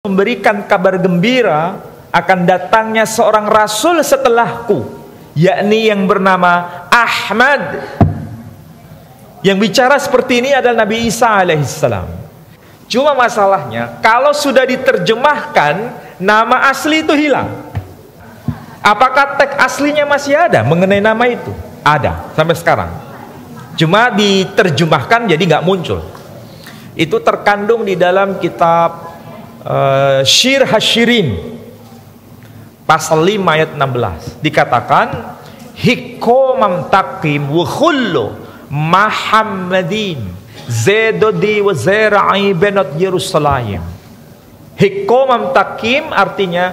memberikan kabar gembira akan datangnya seorang rasul setelahku, yakni yang bernama Ahmad. Yang bicara seperti ini adalah Nabi Isa alaihissalam. Cuma masalahnya kalau sudah diterjemahkan, nama asli itu hilang. Apakah teks aslinya masih ada mengenai nama itu? Ada sampai sekarang, cuma diterjemahkan jadi nggak muncul. Itu terkandung di dalam kitab Syir Hasyirin pasal 5 ayat 16. Dikatakan hikomam takim wa khullu Muhammadin zedodi wa zera'i benot Yerusalem. Hikomam takim artinya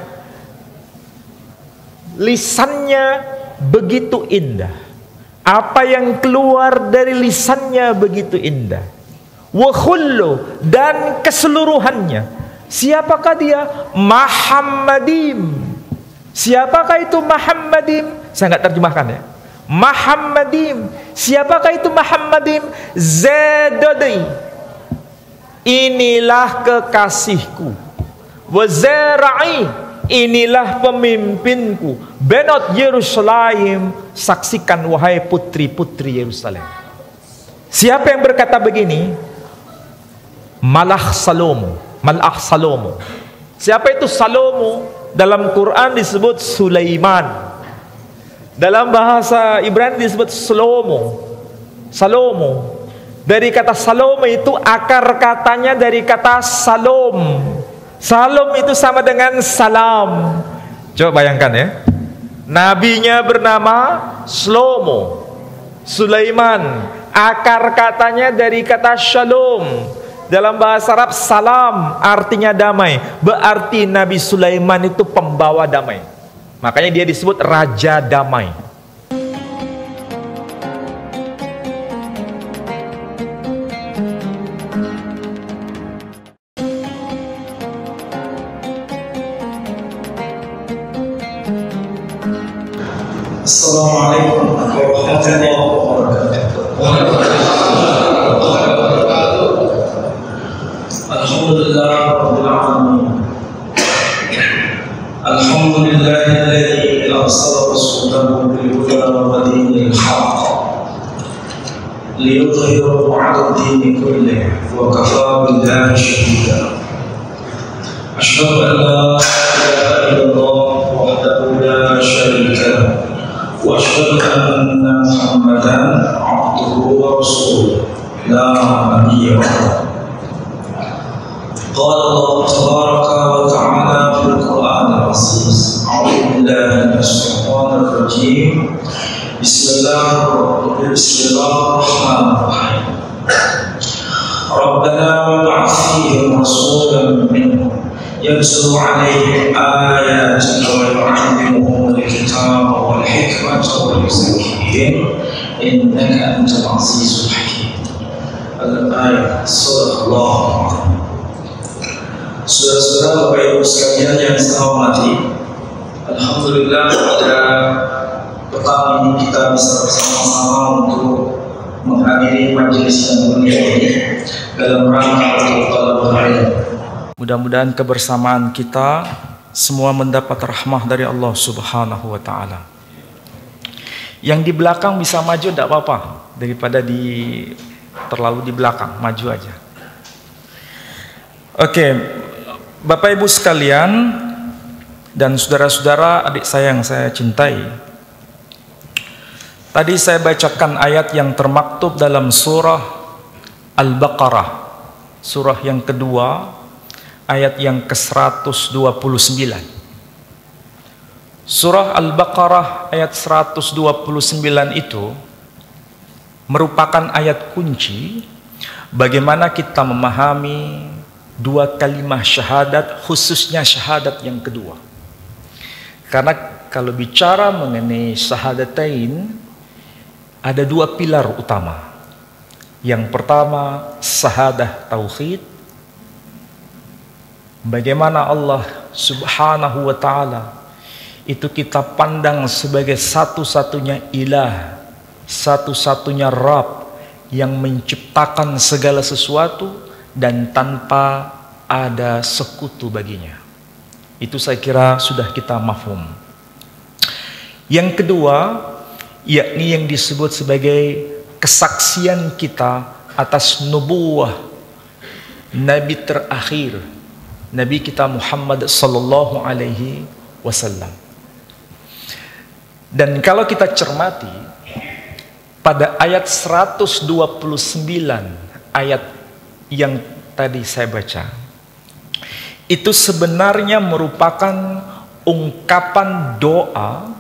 lisannya begitu indah, apa yang keluar dari lisannya begitu indah. Wa khullu, dan keseluruhannya. Siapakah dia? Muhammadim. Siapakah itu Muhammadim? Saya nggak terjemahkan ya. Muhammadim. Siapakah itu Muhammadim? Zedodi, inilah kekasihku. Wazera'i, inilah pemimpinku. Benot Yerusalem, saksikan wahai putri-putri Yerusalem. Siapa yang berkata begini? Malach Salomo. Malach Salomo. Siapa itu Salomo? Dalam Quran disebut Sulaiman. Dalam bahasa Ibrani disebut Salomo. Salomo. Dari kata Salomo itu akar katanya dari kata Salom. Salom itu sama dengan salam. Coba bayangkan ya. Nabinya bernama Shlomo, Sulaiman. Akar katanya dari kata Shalom. Dalam bahasa Arab salam artinya damai. Berarti Nabi Sulaiman itu pembawa damai. Makanya dia disebut Raja Damai. Assalamualaikum warahmatullahi wabarakatuh. Alhamdulillah rabbil alamin. Alhamdulillahilladzi arsala rasulahu bil huda wa dinil haqq liyudhhirahu 'ala ad-din kullih wa kafaa billahi shahida. Asyhadu an la ilaha illallah wahdahu la syarika lahu wa asyhadu anna Muhammadan 'abduhu wa rasuluhu la nabiyya ba'dahu. قال الله تبارك وتعالى في القرآن العزيز أعوذ بالله من الشيطان الرجيم بسم الله الرحمن الرحيم ربنا وابعث فيهم رسولا منهم يتلو عليهم آياتك ويعلمهم الكتاب والحكمة ويزكيهم إنك أنت العزيز الحكيم. الآية صدق الله العظيم. Saudara-saudara, Bapak Ibu sekalian yang saya hormati, alhamdulillah pada petang ini kita bisa bersama-sama untuk menghadiri majelis yang mulia ini dalam rangka untuk talabul ilm. Mudah-mudahan kebersamaan kita semua mendapat rahmah dari Allah Subhanahu wa taala. Yang di belakang bisa maju tidak apa-apa, daripada terlalu di belakang, maju aja. Oke. Bapak Ibu sekalian dan saudara-saudara, adik saya yang saya cintai, tadi saya bacakan ayat yang termaktub dalam surah Al-Baqarah, surah yang kedua, ayat yang ke-129. Surah Al-Baqarah ayat 129 itu merupakan ayat kunci bagaimana kita memahami dua kalimat syahadat, khususnya syahadat yang kedua. Karena kalau bicara mengenai syahadatain, ada dua pilar utama. Yang pertama, syahadah tauhid. Bagaimana Allah Subhanahu wa ta'ala itu kita pandang sebagai satu-satunya ilah, satu-satunya Rabb yang menciptakan segala sesuatu dan tanpa ada sekutu baginya. Itu saya kira sudah kita mafhum. Yang kedua, yakni yang disebut sebagai kesaksian kita atas nubuwah Nabi terakhir, Nabi kita Muhammad sallallahu alaihi wasallam. Dan kalau kita cermati pada ayat 129 ayat yang tadi saya baca, itu sebenarnya merupakan ungkapan doa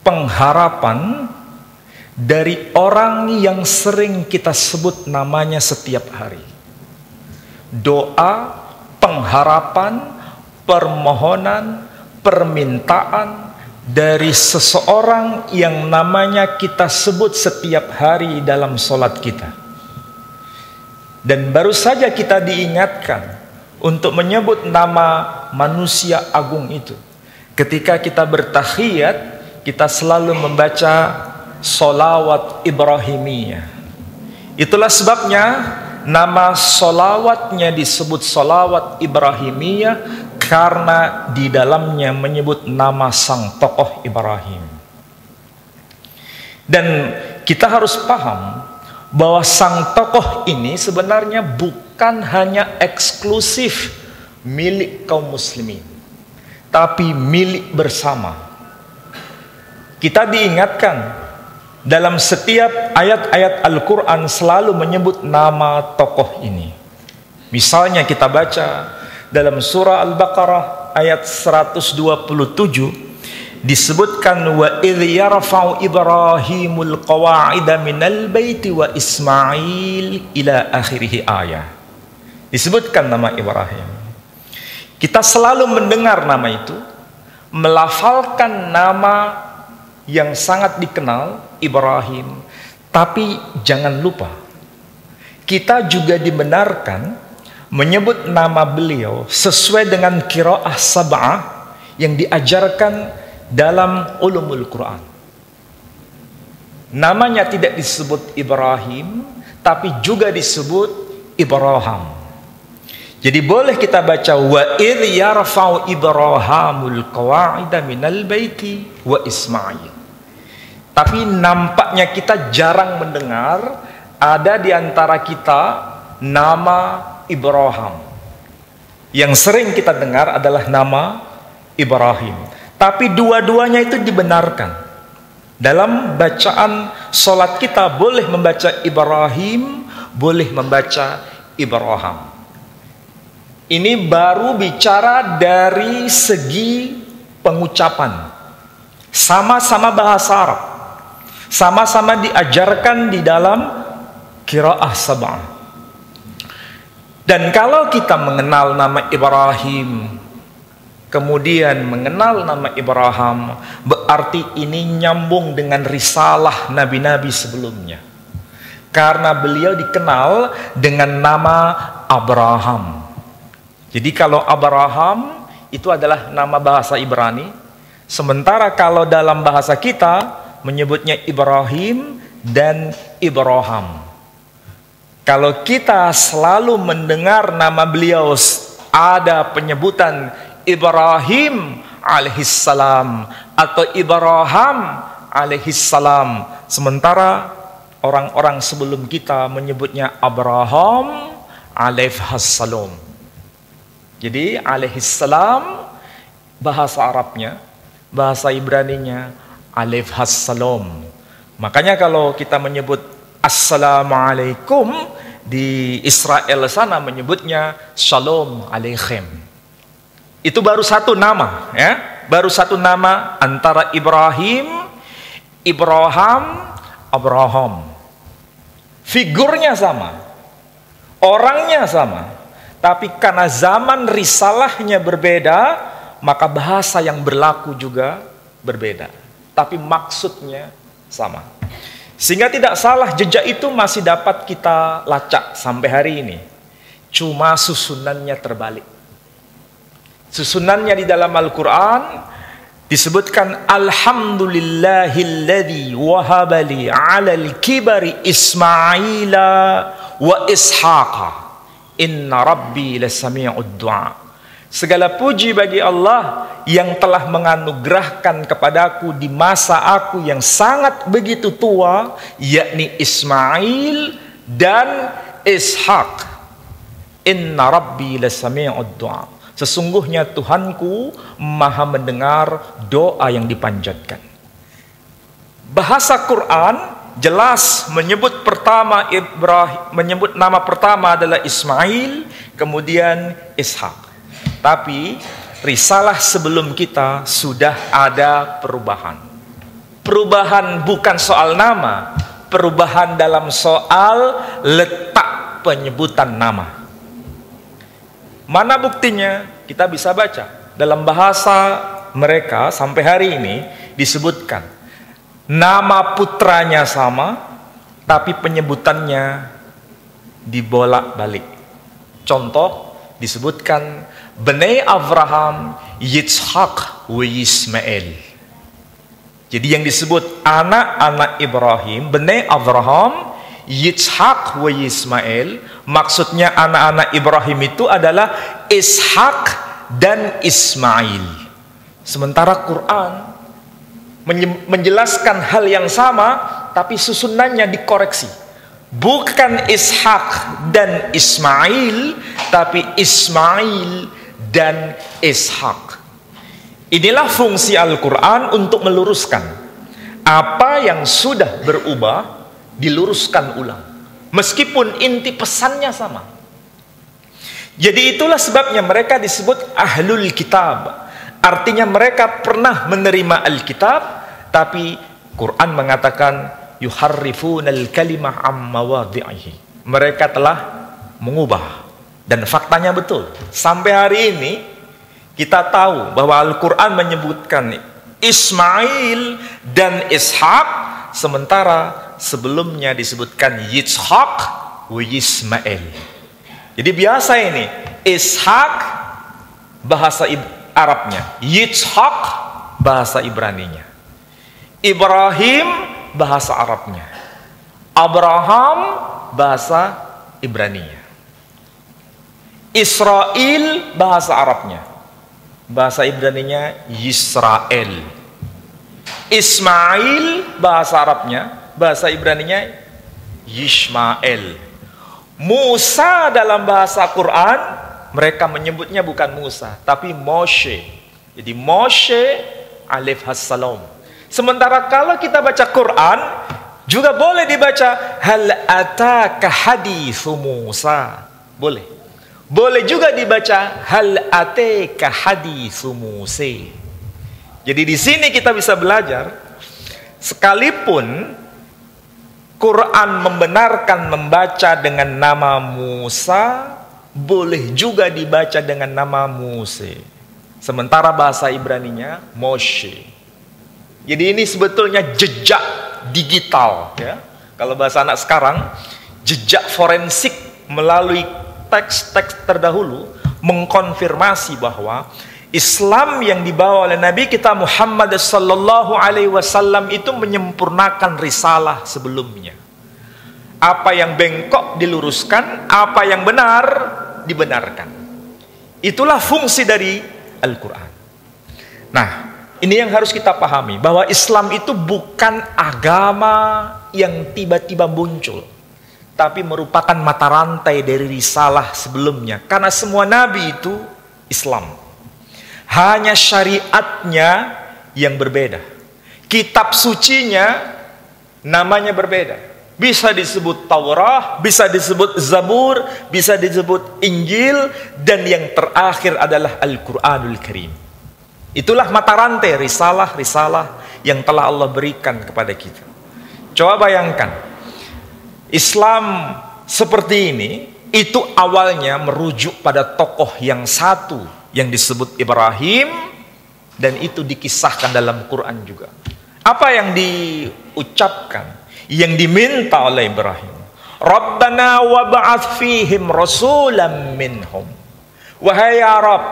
pengharapan dari orang yang sering kita sebut namanya setiap hari. Doa pengharapan, permohonan, permintaan dari seseorang yang namanya kita sebut setiap hari dalam sholat kita. Dan baru saja kita diingatkan untuk menyebut nama manusia agung itu. Ketika kita bertahiyat, kita selalu membaca sholawat Ibrahimiyah. Itulah sebabnya nama sholawatnya disebut sholawat Ibrahimiyah, karena di dalamnya menyebut nama sang tokoh Ibrahim. Dan kita harus paham bahwa sang tokoh ini sebenarnya bukan hanya eksklusif milik kaum muslimin, tapi milik bersama. Kita diingatkan dalam setiap ayat-ayat Al-Quran selalu menyebut nama tokoh ini. Misalnya kita baca dalam surah Al-Baqarah ayat 127 disebutkan wa idh yarfa'u Ibrahimul qawa'ida minal baiti wa Ismail ila akhirih ayat. Disebutkan nama Ibrahim. Kita selalu mendengar nama itu, melafalkan nama yang sangat dikenal Ibrahim, tapi jangan lupa kita juga dibenarkan menyebut nama beliau sesuai dengan qiraah sab'ah yang diajarkan dalam ulumul Quran. Namanya tidak disebut Ibrahim, tapi juga disebut Ibrahim. Jadi boleh kita baca wa idh yarfa'u Ibrahimul qawa'ida minal baiti wa Ismail. Tapi nampaknya kita jarang mendengar ada di antara kita nama Ibrahim. Yang sering kita dengar adalah nama Ibrahim. Tapi dua-duanya itu dibenarkan. Dalam bacaan sholat kita boleh membaca Ibrahim, boleh membaca Ibrahim. Ini baru bicara dari segi pengucapan. Sama-sama bahasa Arab. Sama-sama diajarkan di dalam qiraah sab'ah. Dan kalau kita mengenal nama Ibrahim, kemudian mengenal nama Ibrahim, berarti ini nyambung dengan risalah nabi-nabi sebelumnya. Karena beliau dikenal dengan nama Abraham. Jadi kalau Abraham itu adalah nama bahasa Ibrani, sementara kalau dalam bahasa kita menyebutnya Ibrahim dan Ibrahim. Kalau kita selalu mendengar nama beliau ada penyebutan Ibrahim alaihissalam atau Ibrahim alaihissalam, sementara orang-orang sebelum kita menyebutnya Abraham alaihissalam. Jadi alaihissalam bahasa Arabnya, bahasa Ibraninya alaihissalam. Makanya kalau kita menyebut assalamualaikum, di Israel sana menyebutnya shalom aleichem. Itu baru satu nama, ya, baru satu nama antara Ibrahim, Abraham. Figurnya sama, orangnya sama, tapi karena zaman risalahnya berbeda, maka bahasa yang berlaku juga berbeda, tapi maksudnya sama. Sehingga tidak salah, jejak itu masih dapat kita lacak sampai hari ini. Cuma susunannya terbalik. Susunannya di dalam Al-Quran disebutkan alhamdulillahilladzi wahabali alal kibari Ismaila wa Ishaqa Inna Rabbi lasami'ud du'a. Segala puji bagi Allah yang telah menganugerahkan kepadaku di masa aku yang sangat begitu tua, yakni Ismail dan Ishak. Inna Rabbi lasami'ud du'a. Sesungguhnya Tuhanku maha mendengar doa yang dipanjatkan. Bahasa Quran jelas menyebut nama pertama adalah Ismail, kemudian Ishak. Tapi risalah sebelum kita sudah ada perubahan. Perubahan bukan soal nama, perubahan dalam soal letak penyebutan nama. Mana buktinya? Kita bisa baca dalam bahasa mereka sampai hari ini disebutkan nama putranya sama, tapi penyebutannya dibolak-balik. Contoh disebutkan Bnei Abraham, Yitzhak wa Ismail. Jadi yang disebut anak-anak Ibrahim, Bnei Abraham, Yitzhak wa Ismail, maksudnya anak-anak Ibrahim itu adalah Ishak dan Ismail. Sementara Quran menjelaskan hal yang sama, tapi susunannya dikoreksi. Bukan Ishak dan Ismail, tapi Ismail dan Ishak. Inilah fungsi Al-Quran untuk meluruskan apa yang sudah berubah, diluruskan ulang, meskipun inti pesannya sama. Jadi itulah sebabnya mereka disebut ahlul kitab. Artinya mereka pernah menerima Alkitab, tapi Quran mengatakan yuharrifunal kalimah am mawadhi'ihi. Mereka telah mengubah, dan faktanya betul. Sampai hari ini kita tahu bahwa Al-Quran menyebutkan Ismail dan Ishak, sementara sebelumnya disebutkan Yitzhak wa Ismail. Jadi biasa ini Ishak bahasa Arabnya, Yitzhak bahasa Ibraninya, Ibrahim bahasa Arabnya, Abraham bahasa Ibraninya, Israel bahasa Arabnya, bahasa Ibraninya Yisrael, Ismail bahasa Arabnya, bahasa Ibraninya Yishmael. Musa dalam bahasa Quran mereka menyebutnya bukan Musa, tapi Moshe. Jadi Moshe alaihi salam. Sementara kalau kita baca Quran juga boleh dibaca hal ataka haditsu Musa. Boleh. Boleh juga dibaca hal ataka haditsu Musa. Jadi di sini kita bisa belajar, sekalipun Quran membenarkan membaca dengan nama Musa, boleh juga dibaca dengan nama Musa. Sementara bahasa Ibraninya Moshe. Jadi ini sebetulnya jejak digital, ya. Kalau bahasa anak sekarang, jejak forensik melalui teks-teks terdahulu mengkonfirmasi bahwa Islam yang dibawa oleh Nabi kita Muhammad sallallahu alaihi wasallam itu menyempurnakan risalah sebelumnya. Apa yang bengkok diluruskan, apa yang benar dibenarkan. Itulah fungsi dari Al-Quran. Nah, ini yang harus kita pahami, bahwa Islam itu bukan agama yang tiba-tiba muncul, tapi merupakan mata rantai dari risalah sebelumnya. Karena semua nabi itu Islam. Hanya syariatnya yang berbeda. Kitab sucinya namanya berbeda. Bisa disebut Taurat, bisa disebut Zabur, bisa disebut Injil, dan yang terakhir adalah Al-Quranul Karim. Itulah mata rantai risalah-risalah yang telah Allah berikan kepada kita. Coba bayangkan, Islam seperti ini, itu awalnya merujuk pada tokoh yang satu, yang disebut Ibrahim, dan itu dikisahkan dalam Quran juga. Apa yang diucapkan, yang diminta oleh Ibrahim? Rabbana wab'ats fihim rasulan minhum. Wahai ya Rabb,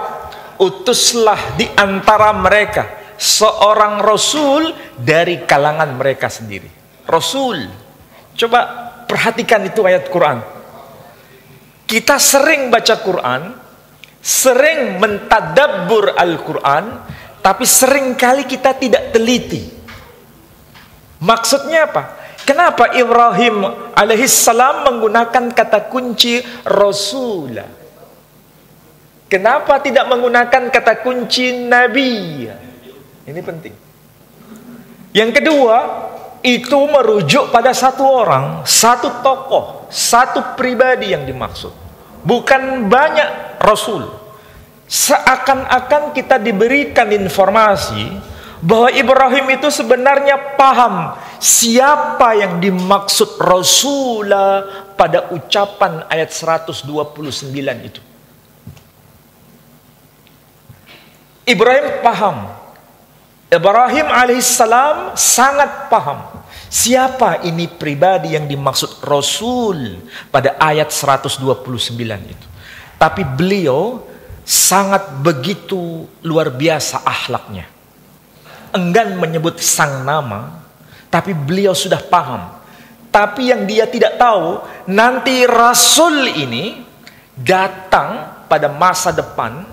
utuslah di antara mereka seorang rasul dari kalangan mereka sendiri. Rasul. Coba perhatikan itu ayat Quran. Kita sering baca Quran, sering mentadabbur Al-Quran, tapi seringkali kita tidak teliti. Maksudnya apa? Kenapa Ibrahim alaihissalam menggunakan kata kunci Rasulah? Kenapa tidak menggunakan kata kunci Nabi? Ini penting. Yang kedua, itu merujuk pada satu orang, satu tokoh, satu pribadi yang dimaksud. Bukan banyak Rasul. Seakan-akan kita diberikan informasi bahwa Ibrahim itu sebenarnya paham siapa yang dimaksud Rasulah pada ucapan ayat 129 itu. Ibrahim paham. Ibrahim alaihissalam sangat paham siapa ini pribadi yang dimaksud Rasul pada ayat 129 itu. Tapi beliau sangat begitu luar biasa akhlaknya. Enggan menyebut sang nama, tapi beliau sudah paham. Tapi yang dia tidak tahu, nanti Rasul ini datang pada masa depan,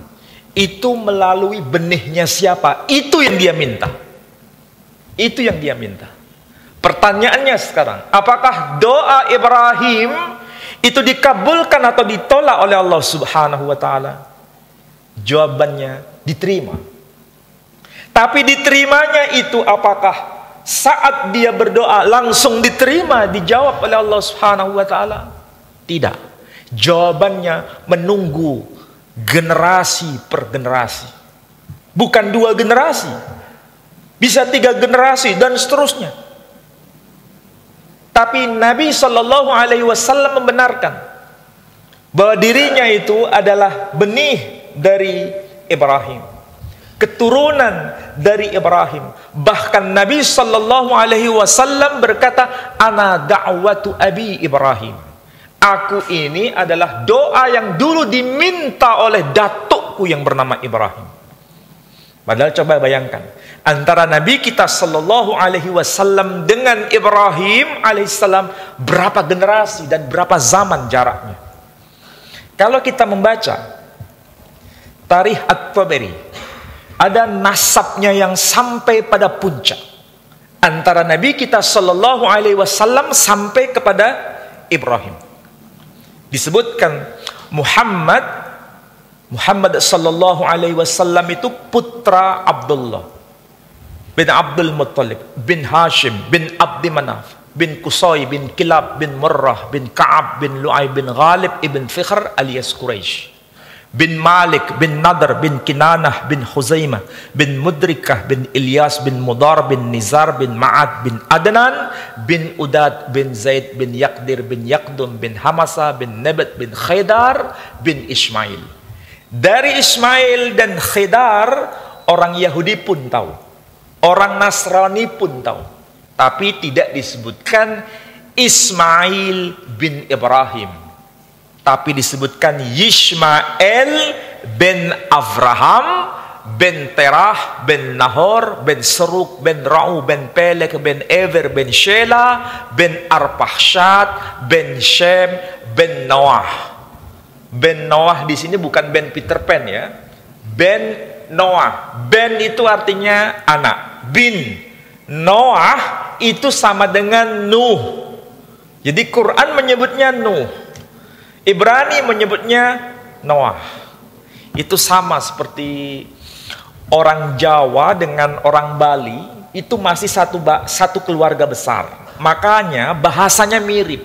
itu melalui benihnya siapa? Itu yang dia minta. Itu yang dia minta. Pertanyaannya sekarang, apakah doa Ibrahim itu dikabulkan atau ditolak oleh Allah Subhanahu wa taala? Jawabannya diterima. Tapi diterimanya itu apakah saat dia berdoa langsung diterima, dijawab oleh Allah Subhanahu wa taala? Tidak. Jawabannya menunggu generasi per generasi. Bukan 2 generasi. Bisa 3 generasi dan seterusnya. Tapi Nabi Shallallahu Alaihi Wasallam membenarkan bahwa dirinya itu adalah benih dari Ibrahim, keturunan dari Ibrahim. Bahkan Nabi Shallallahu Alaihi Wasallam berkata, "Ana da'watu abi Ibrahim." Aku ini adalah doa yang dulu diminta oleh datukku yang bernama Ibrahim. Padahal coba bayangkan, antara Nabi kita Sallallahu Alaihi Wasallam dengan Ibrahim Alaihissalam berapa generasi dan berapa zaman jaraknya. Kalau kita membaca Tarikh At-Tabari, ada nasabnya yang sampai pada puncak antara Nabi kita Sallallahu Alaihi Wasallam sampai kepada Ibrahim. Disebutkan Muhammad Sallallahu Alaihi Wasallam itu putra Abdullah bin Abdul Muttalib bin Hashim bin Abdi Manaf bin Qusay bin Kilab bin Murrah bin Ka'ab bin Lu'ay bin Ghalib ibn Fikhr alias Quraisy bin Malik bin Nadr bin Kinanah bin Khuzaimah bin Mudrikah bin Ilyas bin Mudar bin Nizar bin Ma'ad bin Adnan bin Udad bin Zaid bin Yaqdir bin Yaqdum bin Hamasa bin Nabat bin Khidar bin Ismail. Dari Ismail dan Khidar orang Yahudi pun tahu, orang Nasrani pun tahu, tapi tidak disebutkan Ismail bin Ibrahim, tapi disebutkan Yishmael bin Avraham bin Terah bin Nahor bin Seruk bin Ra'u bin Pelek bin Ever bin Shela bin Arpahshat bin Shem bin Noah. Ben Noah di sini bukan Ben Peter Pan ya. Ben Noah. Ben itu artinya anak. Bin Noah itu sama dengan Nuh. Jadi Quran menyebutnya Nuh. Ibrani menyebutnya Noah. Itu sama seperti orang Jawa dengan orang Bali, itu masih satu keluarga besar. Makanya bahasanya mirip.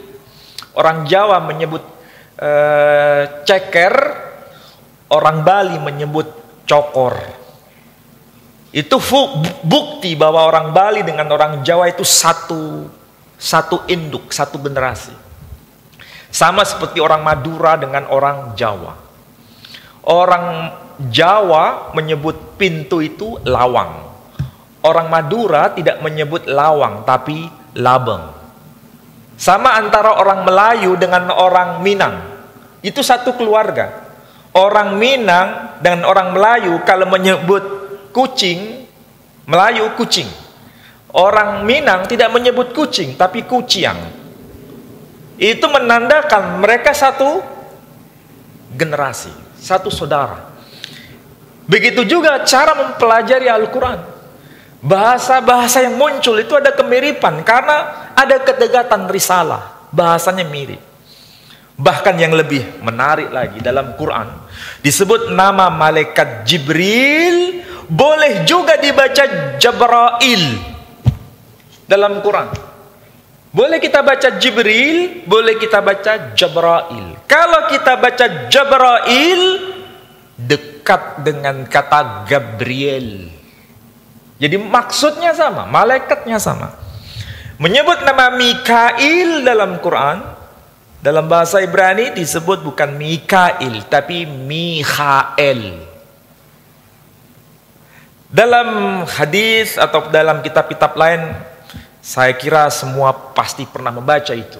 Orang Jawa menyebut ceker, orang Bali menyebut cokor. Itu bukti bahwa orang Bali dengan orang Jawa itu satu induk, satu generasi. Sama seperti orang Madura dengan orang Jawa. Orang Jawa menyebut pintu itu lawang. Orang Madura tidak menyebut lawang tapi labeng. Sama antara orang Melayu dengan orang Minang. Itu satu keluarga. Orang Minang dan orang Melayu kalau menyebut kucing, Melayu kucing. Orang Minang tidak menyebut kucing tapi kuciang. Itu menandakan mereka satu generasi, satu saudara. Begitu juga cara mempelajari Al-Quran. Bahasa-bahasa yang muncul itu ada kemiripan karena ada kedekatan risalah, bahasanya mirip. Bahkan yang lebih menarik lagi, dalam Quran disebut nama malaikat Jibril, boleh juga dibaca Jabrail dalam Quran. Boleh kita baca Jibril, boleh kita baca Jabrail. Kalau kita baca Jabrail, dekat dengan kata Gabriel. Jadi maksudnya sama, malaikatnya sama. Menyebut nama Mikail dalam Quran, dalam bahasa Ibrani disebut bukan Mikail, tapi Mikhael. Dalam hadis atau dalam kitab-kitab lain, saya kira semua pasti pernah membaca itu.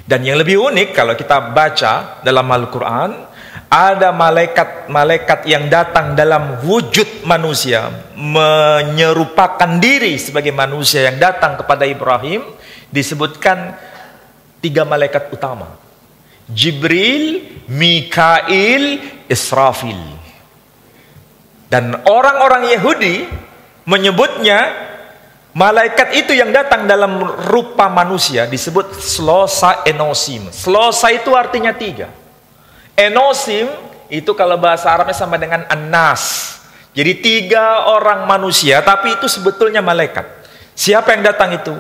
Dan yang lebih unik kalau kita baca dalam Al-Quran, ada malaikat-malaikat yang datang dalam wujud manusia, menyerupakan diri sebagai manusia yang datang kepada Ibrahim. Disebutkan 3 malaikat utama: Jibril, Mikail, Israfil. Dan orang-orang Yahudi menyebutnya malaikat itu yang datang dalam rupa manusia disebut Slosa Enosim. Slosa itu artinya 3. Enosim itu kalau bahasa Arabnya sama dengan Anas. Jadi 3 orang manusia, tapi itu sebetulnya malaikat. Siapa yang datang itu?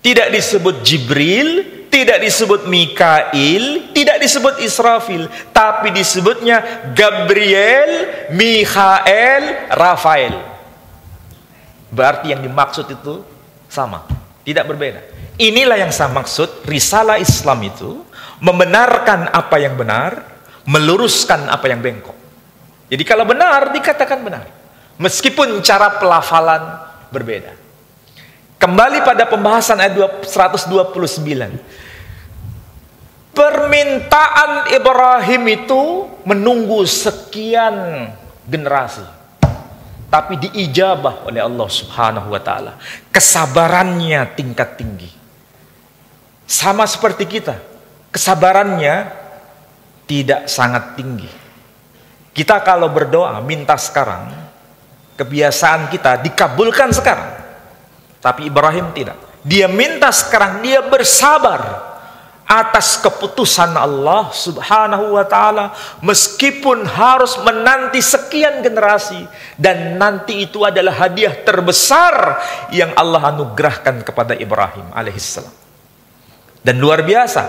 Tidak disebut Jibril, tidak disebut Mikail, tidak disebut Israfil, tapi disebutnya Gabriel, Mikhael, Rafael. Berarti yang dimaksud itu sama, tidak berbeda. Inilah yang saya maksud, risalah Islam itu membenarkan apa yang benar, meluruskan apa yang bengkok. Jadi kalau benar, dikatakan benar, meskipun cara pelafalan berbeda. Kembali pada pembahasan ayat 129. Permintaan Ibrahim itu menunggu sekian generasi, tapi diijabah oleh Allah Subhanahu wa ta'ala. Kesabarannya tingkat tinggi. Sama seperti kita, kesabarannya tidak sangat tinggi. Kita kalau berdoa minta sekarang, kebiasaan kita dikabulkan sekarang. Tapi Ibrahim tidak. Dia minta sekarang, dia bersabar atas keputusan Allah Subhanahu wa ta'ala, meskipun harus menanti sekian generasi, dan nanti itu adalah hadiah terbesar yang Allah anugerahkan kepada Ibrahim alaihissalam. Dan luar biasa,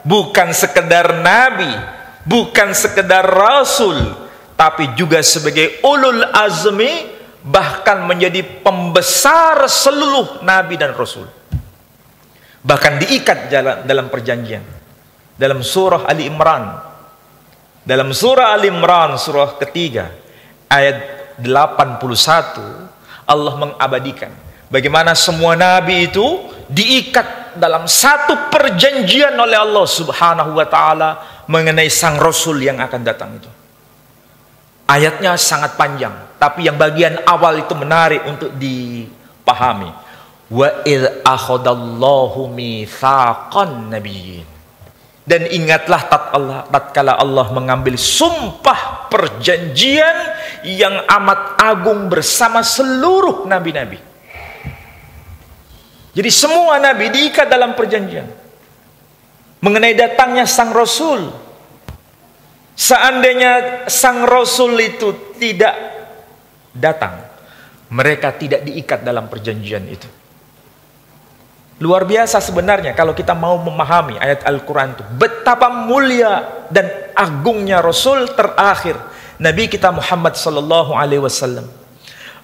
bukan sekedar nabi, bukan sekedar rasul, tapi juga sebagai ulul azmi, bahkan menjadi pembesar seluruh nabi dan rasul. Bahkan diikat dalam perjanjian. Dalam surah Ali Imran, dalam surah Ali Imran surah ketiga ayat 81, Allah mengabadikan bagaimana semua nabi itu diikat dalam satu perjanjian oleh Allah Subhanahu wa ta'ala mengenai sang rasul yang akan datang itu. Ayatnya sangat panjang, tapi yang bagian awal itu menarik untuk dipahami. Wa idh akhadallahu mitsaqan nabiyyin. Dan ingatlah tatkala Allah mengambil sumpah perjanjian yang amat agung bersama seluruh nabi-nabi. Jadi semua nabi diikat dalam perjanjian mengenai datangnya sang rasul. Seandainya sang rasul itu tidak datang, mereka tidak diikat dalam perjanjian itu. Luar biasa sebenarnya kalau kita mau memahami ayat Al-Quran itu, betapa mulia dan agungnya Rasul terakhir Nabi kita Muhammad sallallahu alaihi wasallam.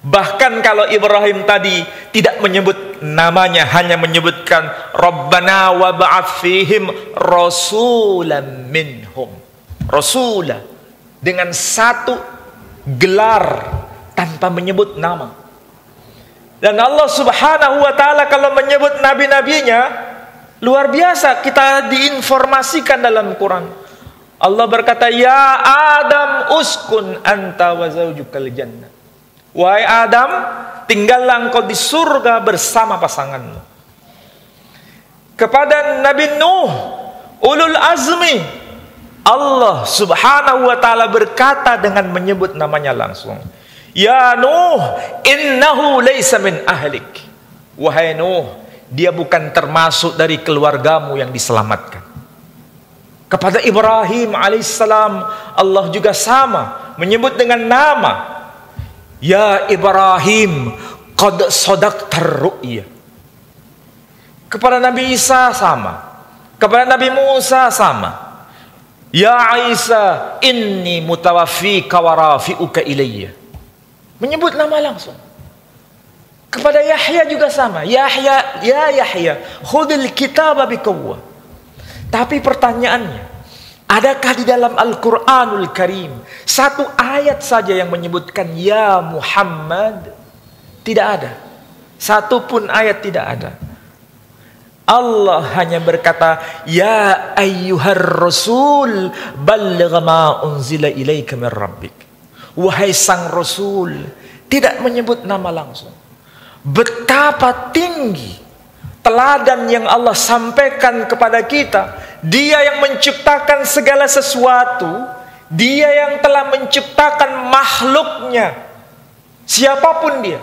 Bahkan kalau Ibrahim tadi tidak menyebut namanya, hanya menyebutkan Rabbana wa ba'ath fihim rasulan minhum. Rasulah dengan satu gelar tanpa menyebut nama. Dan Allah Subhanahu wa ta'ala kalau menyebut nabi-nabinya, luar biasa, kita diinformasikan dalam Quran. Allah berkata, ya Adam uskun anta wa zawjukal jannah. Wahai Adam, tinggallah engkau di surga bersama pasanganmu. Kepada Nabi Nuh, ulul azmi, Allah subhanahu wa ta'ala berkata dengan menyebut namanya langsung. Ya Nuh, innahu laysa min ahlik. Wahai Nuh, dia bukan termasuk dari keluargamu yang diselamatkan. Kepada Ibrahim alaihissalam Allah juga sama menyebut dengan nama. Ya Ibrahim, qad sadaqtar ru'ya. Kepada Nabi Isa sama. Kepada Nabi Musa sama. Ya Isa, inni mutawaffika wa rafi'uka ilayya. Menyebut nama langsung. Kepada Yahya juga sama. Yahya, ya Yahya, khudil kitaba biquwwah. Tapi pertanyaannya, adakah di dalam Al-Quranul Karim satu ayat saja yang menyebutkan ya Muhammad? Tidak ada. Satu pun ayat tidak ada. Allah hanya berkata, ya ayyuhar rasul balligh ma unzila ilaika min rabbik. Wahai sang rasul, tidak menyebut nama langsung. Betapa tinggi teladan yang Allah sampaikan kepada kita. Dia yang menciptakan segala sesuatu, dia yang telah menciptakan makhluknya, siapapun dia.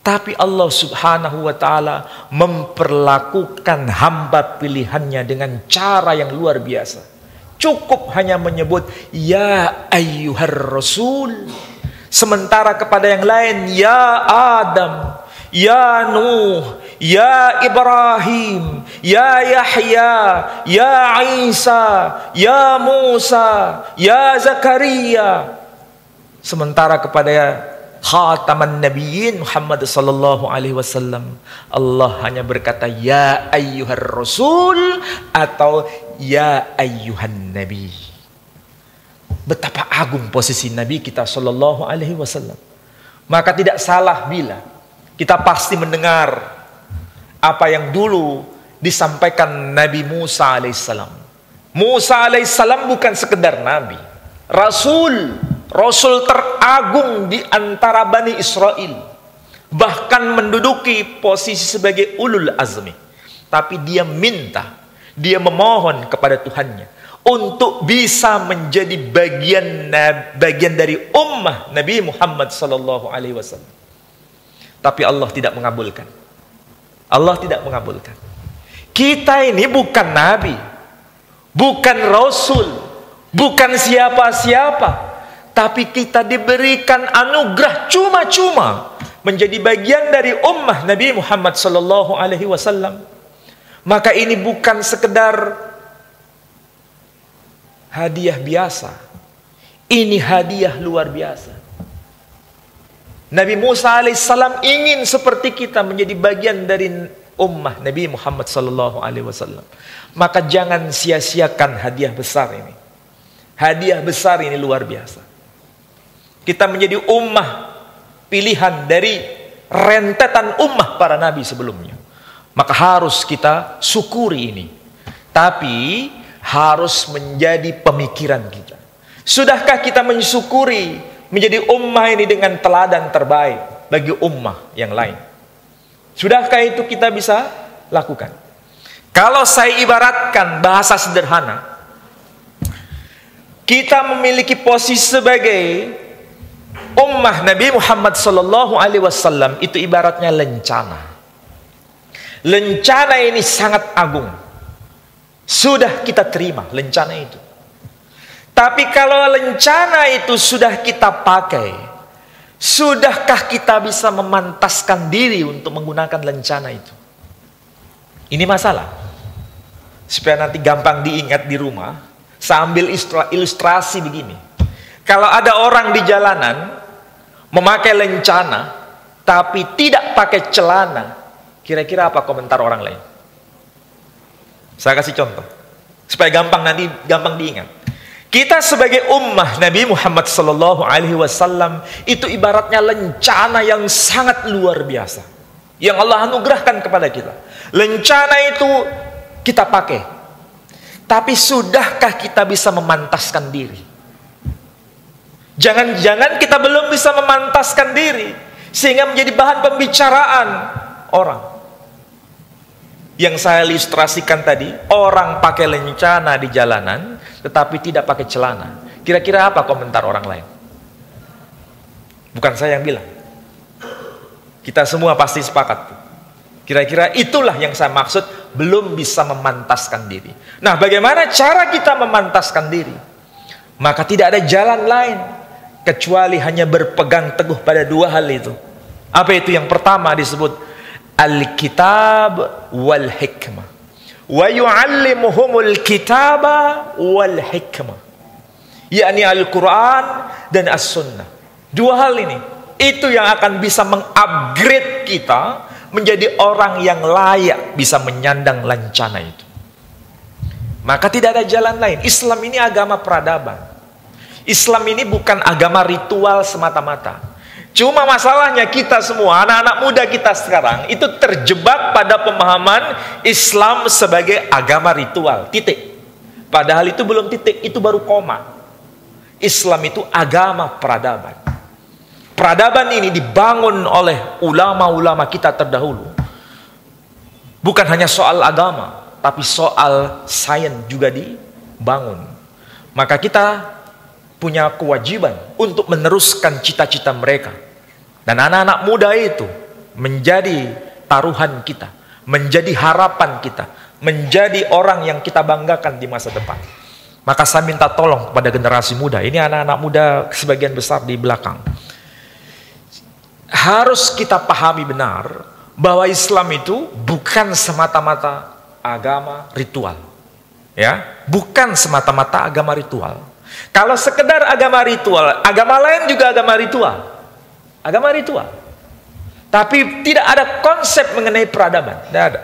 Tapi Allah subhanahu wa ta'ala memperlakukan hamba pilihannya dengan cara yang luar biasa. Cukup hanya menyebut ya ayyuhar rasul. Sementara kepada yang lain, ya Adam, ya Nuh, ya Ibrahim, ya Yahya, ya Isa, ya Musa, ya Zakaria. Sementara kepada khataman nabiyyin Muhammad sallallahu alaihi wasallam Allah hanya berkata ya ayyuhar rasul atau ya ayyuhan nabi. Betapa agung posisi Nabi kita sallallahu alaihi wasallam. Maka tidak salah bila kita pasti mendengar apa yang dulu disampaikan Nabi Musa alaihissalam. Musa alaihissalam bukan sekedar nabi, rasul teragung di antara Bani Israel, bahkan menduduki posisi sebagai ulul azmi. Tapi dia minta, dia memohon kepada Tuhannya untuk bisa menjadi bagian dari ummah Nabi Muhammad sallallahu alaihi wasallam. Tapi Allah tidak mengabulkan. Allah tidak mengabulkan. Kita ini bukan nabi, bukan rasul, bukan siapa-siapa, tapi kita diberikan anugerah cuma-cuma menjadi bagian dari ummah Nabi Muhammad sallallahu alaihi wasallam. Maka ini bukan sekedar hadiah biasa. Ini hadiah luar biasa. Nabi Musa alaihissalam ingin seperti kita menjadi bagian dari ummah Nabi Muhammad sallallahu alaihi wasallam. Maka jangan sia-siakan hadiah besar ini. Hadiah besar ini luar biasa. Kita menjadi ummah pilihan dari rentetan ummah para nabi sebelumnya. Maka harus kita syukuri ini. Tapi harus menjadi pemikiran kita. Sudahkah kita mensyukuri menjadi ummah ini dengan teladan terbaik bagi ummah yang lain? Sudahkah itu kita bisa lakukan? Kalau saya ibaratkan bahasa sederhana, kita memiliki posisi sebagai ummah Nabi Muhammad sallallahu alaihi wasallam itu ibaratnya lencana. Lencana ini sangat agung. Sudah kita terima lencana itu. Tapi kalau lencana itu sudah kita pakai, sudahkah kita bisa memantaskan diri untuk menggunakan lencana itu? Ini masalah. Supaya nanti gampang diingat di rumah, sambil ilustrasi begini. Kalau ada orang di jalanan memakai lencana tapi tidak pakai celana, kira-kira apa komentar orang lain? Saya kasih contoh supaya gampang diingat. Kita sebagai ummah Nabi Muhammad sallallahu alaihi wasallam itu ibaratnya lencana yang sangat luar biasa yang Allah anugerahkan kepada kita. Lencana itu kita pakai. Tapi sudahkah kita bisa memantaskan diri? Jangan-jangan kita belum bisa memantaskan diri sehingga menjadi bahan pembicaraan orang. Yang saya ilustrasikan tadi, orang pakai lencana di jalanan, tetapi tidak pakai celana. Kira-kira apa komentar orang lain? Bukan saya yang bilang. Kita semua pasti sepakat. Kira-kira itulah yang saya maksud, belum bisa memantaskan diri. Nah, bagaimana cara kita memantaskan diri? Maka tidak ada jalan lain kecuali hanya berpegang teguh pada dua hal itu. Apa itu? Yang pertama disebut Alkitab wal hikmah. Wa yu'allimuhumul kitaba wal hikmah. Yakni Al-Quran dan As-Sunnah. Dua hal ini, itu yang akan bisa mengupgrade kita menjadi orang yang layak bisa menyandang lancana itu. Maka tidak ada jalan lain. Islam ini agama peradaban. Islam ini bukan agama ritual semata-mata. Cuma masalahnya kita semua, anak-anak muda kita sekarang itu terjebak pada pemahaman Islam sebagai agama ritual, titik. Padahal itu belum titik, itu baru koma. Islam itu agama peradaban. Peradaban ini dibangun oleh ulama-ulama kita terdahulu. Bukan hanya soal agama, tapi soal sains juga dibangun. Maka kita punya kewajiban untuk meneruskan cita-cita mereka. Dan anak-anak muda itu menjadi taruhan kita, menjadi harapan kita, menjadi orang yang kita banggakan di masa depan. Maka saya minta tolong kepada generasi muda, ini anak-anak muda sebagian besar di belakang. Harus kita pahami benar bahwa Islam itu bukan semata-mata agama ritual. Ya, bukan semata-mata agama ritual. Kalau sekedar agama ritual, agama lain juga agama ritual. Agama ritual. Tapi tidak ada konsep mengenai peradaban. Tidak ada.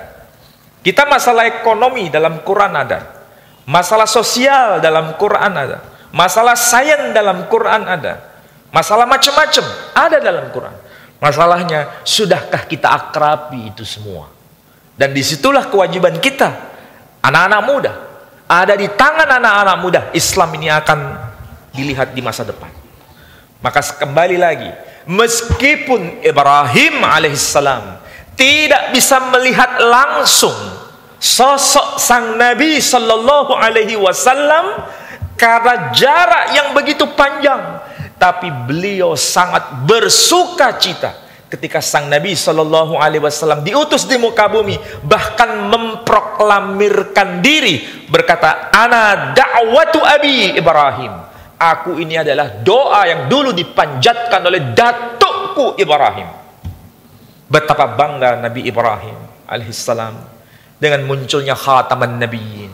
Kita masalah ekonomi dalam Quran ada. Masalah sosial dalam Quran ada. Masalah sains dalam Quran ada. Masalah macam-macam ada dalam Quran. Masalahnya, sudahkah kita akrabi itu semua? Dan disitulah kewajiban kita, anak-anak muda. Ada di tangan anak-anak muda, Islam ini akan dilihat di masa depan. Maka kembali lagi, meskipun Ibrahim alaihissalam tidak bisa melihat langsung sosok sang Nabi sallallahu alaihi wasallam karena jarak yang begitu panjang, tapi beliau sangat bersuka cita ketika sang Nabi sallallahu alaihi wasallam diutus di muka bumi, bahkan memproklamirkan diri berkata, ana da'watu abi Ibrahim. Aku ini adalah doa yang dulu dipanjatkan oleh datukku Ibrahim. Betapa bangga Nabi Ibrahim alaihissalam dengan munculnya khataman nabiyyin.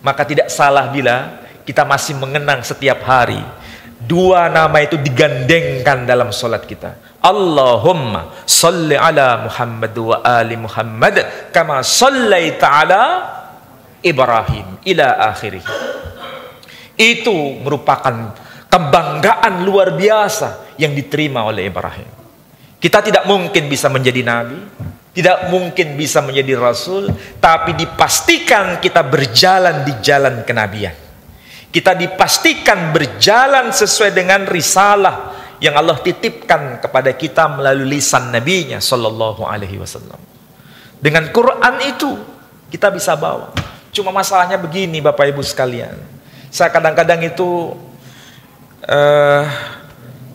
Maka tidak salah bila kita masih mengenang setiap hari dua nama itu digandengkan dalam solat kita. Allahumma salli ala Muhammad wa ali Muhammad kama sallaita ala Ibrahim ila akhirih. Itu merupakan kebanggaan luar biasa yang diterima oleh Ibrahim. Kita tidak mungkin bisa menjadi nabi, tidak mungkin bisa menjadi rasul, tapi dipastikan kita berjalan di jalan kenabian. Kita dipastikan berjalan sesuai dengan risalah yang Allah titipkan kepada kita melalui lisan nabinya sallallahu alaihi wasallam. Dengan Quran itu kita bisa bawa. Cuma masalahnya begini Bapak Ibu sekalian. Saya kadang-kadang itu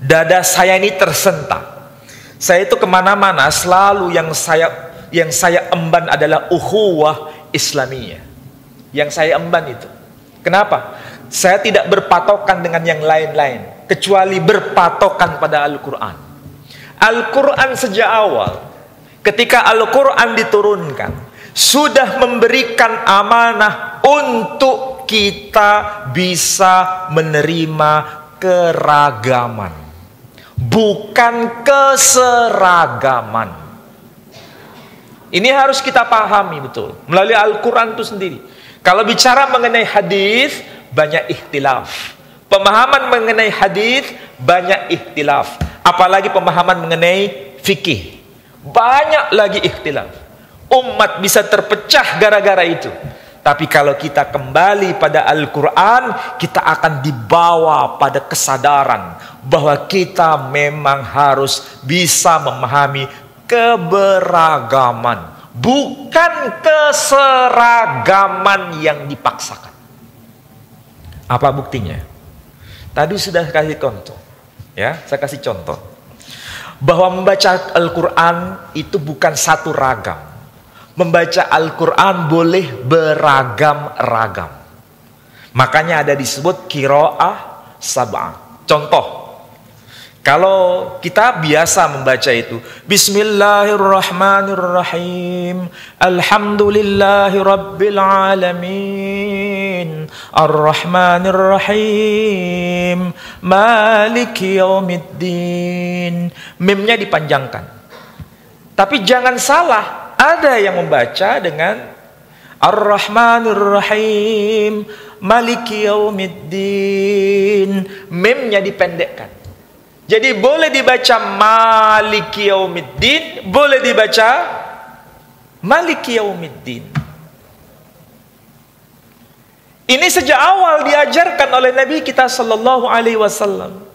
dada saya ini tersentak. Saya itu kemana-mana selalu yang saya emban adalah ukhuwah Islamiyah. Yang saya emban itu. Kenapa? Saya tidak berpatokan dengan yang lain-lain, kecuali berpatokan pada Al-Quran. Al-Quran sejak awal, ketika Al-Quran diturunkan, sudah memberikan amanah untuk kita bisa menerima keragaman, bukan keseragaman. Ini harus kita pahami betul melalui Al-Quran itu sendiri. Kalau bicara mengenai hadis, banyak ikhtilaf. Pemahaman mengenai hadis banyak ikhtilaf. Apalagi pemahaman mengenai fikih, banyak lagi ikhtilaf. Umat bisa terpecah gara-gara itu. Tapi kalau kita kembali pada Al-Quran, kita akan dibawa pada kesadaran bahwa kita memang harus bisa memahami keberagaman, bukan keseragaman yang dipaksakan. Apa buktinya? Tadi sudah kasih contoh, ya, saya kasih contoh bahwa membaca Al-Quran itu bukan satu ragam. Membaca Al-Quran boleh beragam-ragam. Makanya ada disebut qiraah sab'ah. Contoh, kalau kita biasa membaca itu Bismillahirrahmanirrahim, Alhamdulillahi Rabbil Alamin, Ar-Rahmanirrahim, Maliki Yaumiddin. Mimnya dipanjangkan. Tapi jangan salah, ada yang membaca dengan Ar-Rahmanirrahim, Maliki Yaumiddin. Mimnya dipendekkan. Jadi boleh dibaca Maliki Yaumiddin, boleh dibaca Maliki Yaumiddin. Ini sejak awal diajarkan oleh Nabi kita sallallahu alaihi wasallam.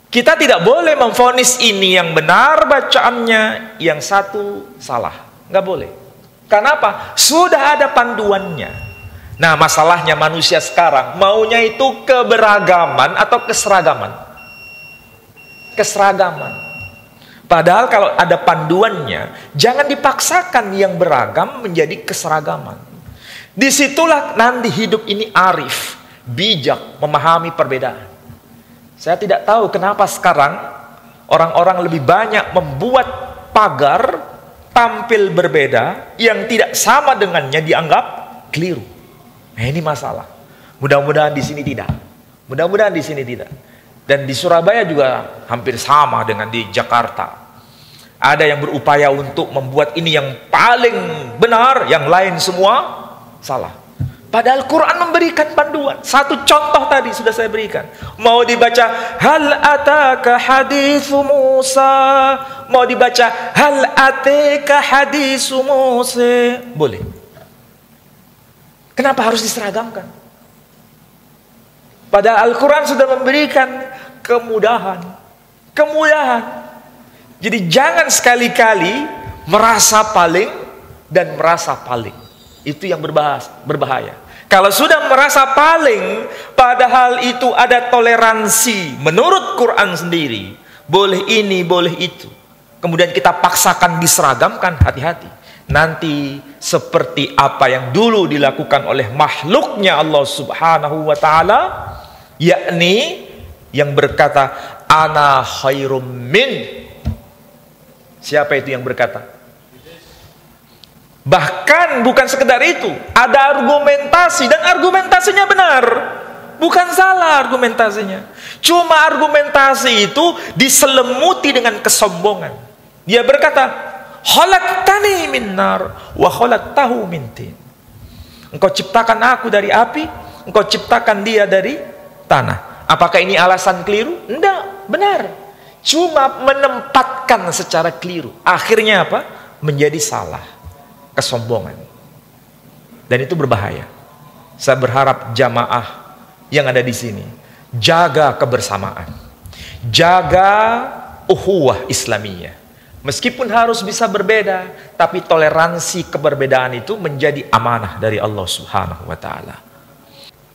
Kita tidak boleh memvonis ini yang benar bacaannya, yang satu salah. Nggak boleh. Kenapa? Sudah ada panduannya. Nah, masalahnya manusia sekarang maunya itu keberagaman atau keseragaman. Keseragaman. Padahal kalau ada panduannya, jangan dipaksakan yang beragam menjadi keseragaman. Disitulah nanti hidup ini arif, bijak, memahami perbedaan. Saya tidak tahu kenapa sekarang orang-orang lebih banyak membuat pagar tampil berbeda yang tidak sama dengannya dianggap keliru. Nah, ini masalah. Mudah-mudahan di sini tidak. Mudah-mudahan di sini tidak. Dan di Surabaya juga hampir sama dengan di Jakarta. Ada yang berupaya untuk membuat ini yang paling benar, yang lain semua salah. Padahal Quran memberikan panduan. Satu contoh tadi sudah saya berikan. Mau dibaca hal ataka haditsu Musa, mau dibaca hal ataka haditsu Musa, boleh. Kenapa harus diseragamkan? Padahal Al-Quran sudah memberikan kemudahan. Jadi jangan sekali-kali merasa paling dan merasa paling. Itu yang berbahaya. Kalau sudah merasa paling, padahal itu ada toleransi menurut Quran sendiri. Boleh ini, boleh itu. Kemudian kita paksakan diseragamkan, hati-hati. Nanti seperti apa yang dulu dilakukan oleh makhluknya Allah Subhanahu wa ta'ala, yakni yang berkata ana khairum min. Siapa itu yang berkata? Bahkan bukan sekedar itu, ada argumentasi dan argumentasinya benar, bukan salah argumentasinya. Cuma argumentasi itu diselemuti dengan kesombongan. Dia berkata, khalaqtani min nar wa khalaqtahu min tin. Engkau ciptakan aku dari api, engkau ciptakan dia dari tanah. Apakah ini alasan keliru? Enggak, benar. Cuma menempatkan secara keliru. Akhirnya apa? Menjadi salah. Kesombongan. Dan itu berbahaya. Saya berharap jamaah yang ada di sini jaga kebersamaan, jaga ukhuwah Islamiyah. Meskipun harus bisa berbeda, tapi toleransi keberbedaan itu menjadi amanah dari Allah Subhanahu wa ta'ala.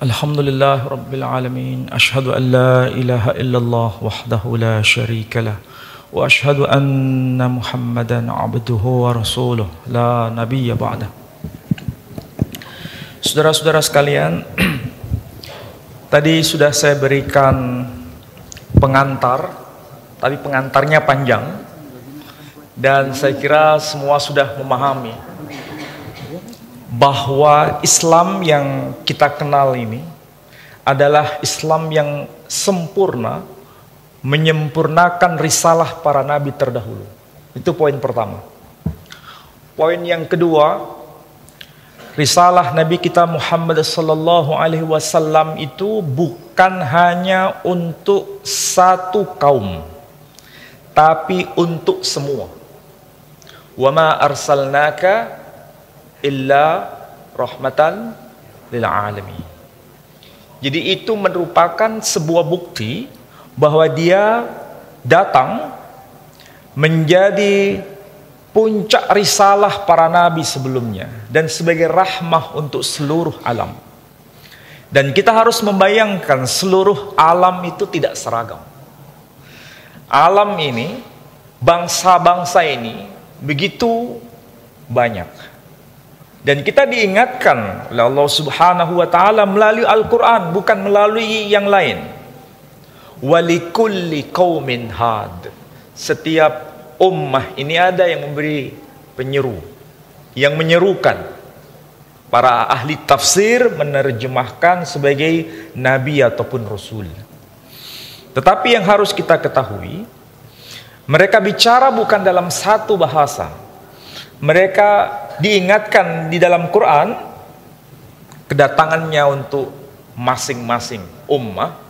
Alhamdulillah Rabbil Alamin. Ashhadu an la ilaha illallah wahdahu la syarika lah. Wa ashhadu anna Muhammadan abduhu wa rasuluh la nabiyya ba'dah. Saudara-saudara sekalian, tadi sudah saya berikan pengantar, tapi pengantarnya panjang, dan saya kira semua sudah memahami bahwa Islam yang kita kenal ini adalah Islam yang sempurna, menyempurnakan risalah para nabi terdahulu. Itu poin pertama. Poin yang kedua, risalah Nabi kita Muhammad sallallahu alaihi wasallam itu bukan hanya untuk satu kaum, tapi untuk semua. Wa ma arsalnaka illa rahmatan lil alamin. Jadi itu merupakan sebuah bukti bahwa dia datang menjadi puncak risalah para nabi sebelumnya dan sebagai rahmah untuk seluruh alam. Dan kita harus membayangkan seluruh alam itu tidak seragam. Alam ini, bangsa-bangsa ini begitu banyak. Dan kita diingatkan oleh Allah Subhanahu wa taala melalui Al-Qur'an, bukan melalui yang lain. Walikulli qaumin had. Setiap ummah ini ada yang memberi penyeru, yang menyerukan. Para ahli tafsir menerjemahkan sebagai nabi ataupun rasul. Tetapi yang harus kita ketahui, mereka bicara bukan dalam satu bahasa. Mereka diingatkan di dalam Quran kedatangannya untuk masing-masing ummah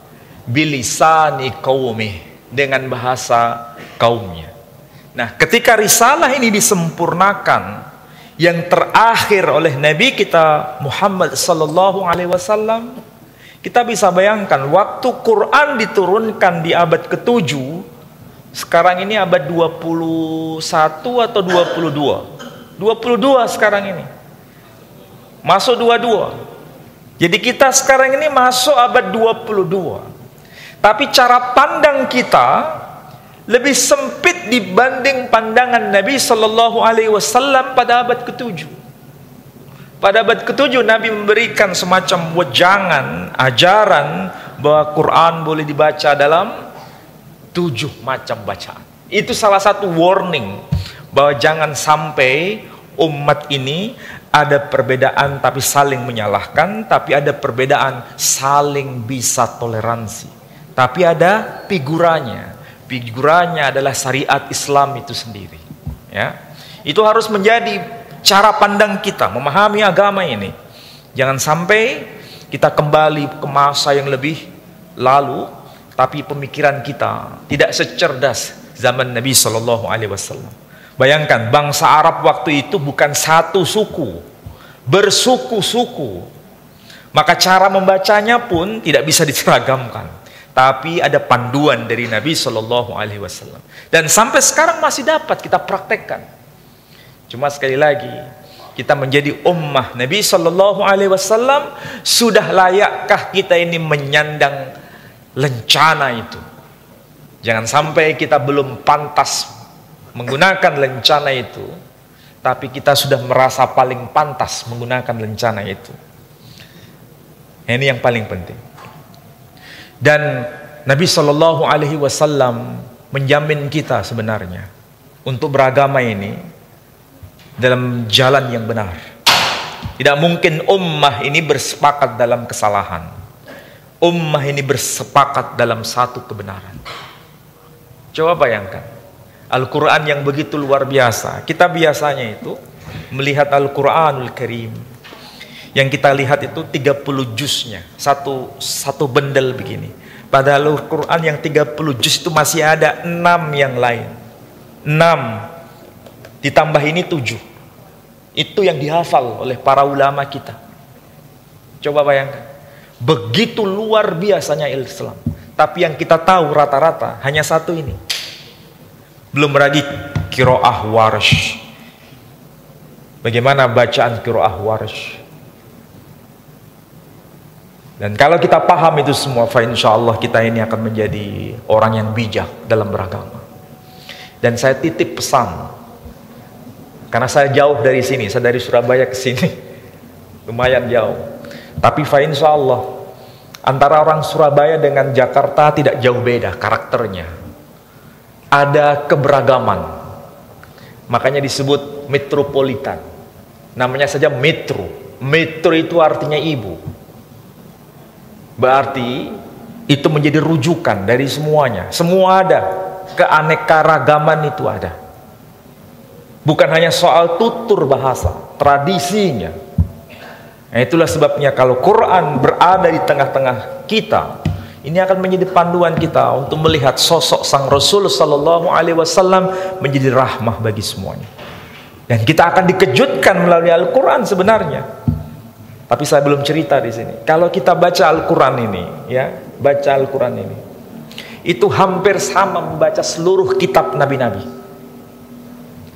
bilisani qaumih, dengan bahasa kaumnya. Nah, ketika risalah ini disempurnakan yang terakhir oleh Nabi kita Muhammad sallallahu alaihi wasallam, kita bisa bayangkan waktu Quran diturunkan di abad ke-7, sekarang ini abad 21 atau 22? 22 sekarang ini. Masuk 22. Jadi kita sekarang ini masuk abad 22. Tapi cara pandang kita lebih sempit dibanding pandangan Nabi Sallallahu Alaihi Wasallam pada abad ke-7. Pada abad ke-7 Nabi memberikan semacam wejangan, ajaran bahwa Quran boleh dibaca dalam 7 macam bacaan. Itu salah satu warning bahwa jangan sampai umat ini ada perbedaan tapi saling menyalahkan, tapi ada perbedaan saling bisa toleransi. Tapi ada figuranya. Figuranya adalah syariat Islam itu sendiri. Ya, itu harus menjadi cara pandang kita memahami agama ini. Jangan sampai kita kembali ke masa yang lebih lalu, tapi pemikiran kita tidak secerdas zaman Nabi Shallallahu Alaihi Wasallam. Bayangkan bangsa Arab waktu itu bukan satu suku, bersuku-suku. Maka cara membacanya pun tidak bisa diseragamkan. Tapi ada panduan dari Nabi Shallallahu Alaihi Wasallam, dan sampai sekarang masih dapat kita praktekkan. Cuma sekali lagi, kita menjadi ummah Nabi Shallallahu Alaihi Wasallam, sudah layakkah kita ini menyandang lencana itu? Jangan sampai kita belum pantas menggunakan lencana itu, tapi kita sudah merasa paling pantas menggunakan lencana itu. Ini yang paling penting. Dan Nabi Shallallahu Alaihi Wasallam menjamin kita sebenarnya untuk beragama ini dalam jalan yang benar. Tidak mungkin ummah ini bersepakat dalam kesalahan. Ummah ini bersepakat dalam satu kebenaran. Coba bayangkan, Al-Quran yang begitu luar biasa. Kita biasanya itu melihat Al-Quranul Karim, yang kita lihat itu 30 juznya, satu bendel begini. Padahal Al-Quran yang 30 juz itu masih ada 6 yang lain. 6 ditambah ini 7. Itu yang dihafal oleh para ulama kita. Coba bayangkan, begitu luar biasanya Islam. Tapi yang kita tahu rata-rata hanya satu ini. Belum lagi qiraah Warsh. Bagaimana bacaan qiraah Warsh? Dan kalau kita paham itu semua, insya Allah kita ini akan menjadi orang yang bijak dalam beragama. Dan saya titip pesan, karena saya jauh dari sini, saya dari Surabaya ke sini, lumayan jauh. Tapi insya Allah antara orang Surabaya dengan Jakarta tidak jauh beda karakternya. Ada keberagaman, makanya disebut metropolitan. Namanya saja metro. Metro itu artinya ibu. Berarti itu menjadi rujukan dari semuanya. Semua ada, keanekaragaman itu ada. Bukan hanya soal tutur bahasa, tradisinya. Nah, itulah sebabnya kalau Quran berada di tengah-tengah kita, ini akan menjadi panduan kita untuk melihat sosok sang Rasul Sallallahu Alaihi Wasallam menjadi rahmah bagi semuanya. Dan kita akan dikejutkan melalui Al-Quran sebenarnya. Tapi saya belum cerita di sini. Kalau kita baca Al-Quran ini, ya, baca Al-Quran ini, itu hampir sama membaca seluruh kitab Nabi-Nabi.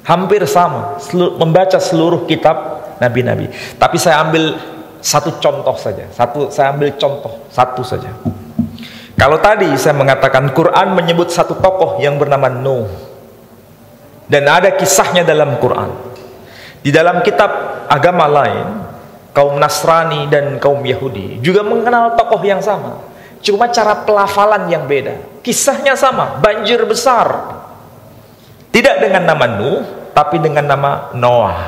Hampir sama, membaca seluruh kitab nabi-nabi. Tapi saya ambil satu contoh saja. Saya ambil contoh satu saja. Kalau tadi saya mengatakan Quran menyebut satu tokoh yang bernama Nuh, dan ada kisahnya dalam Quran. Di dalam kitab agama lain, kaum Nasrani dan kaum Yahudi juga mengenal tokoh yang sama, cuma cara pelafalan yang beda. Kisahnya sama, banjir besar. Tidak dengan nama Nuh, tapi dengan nama Noah.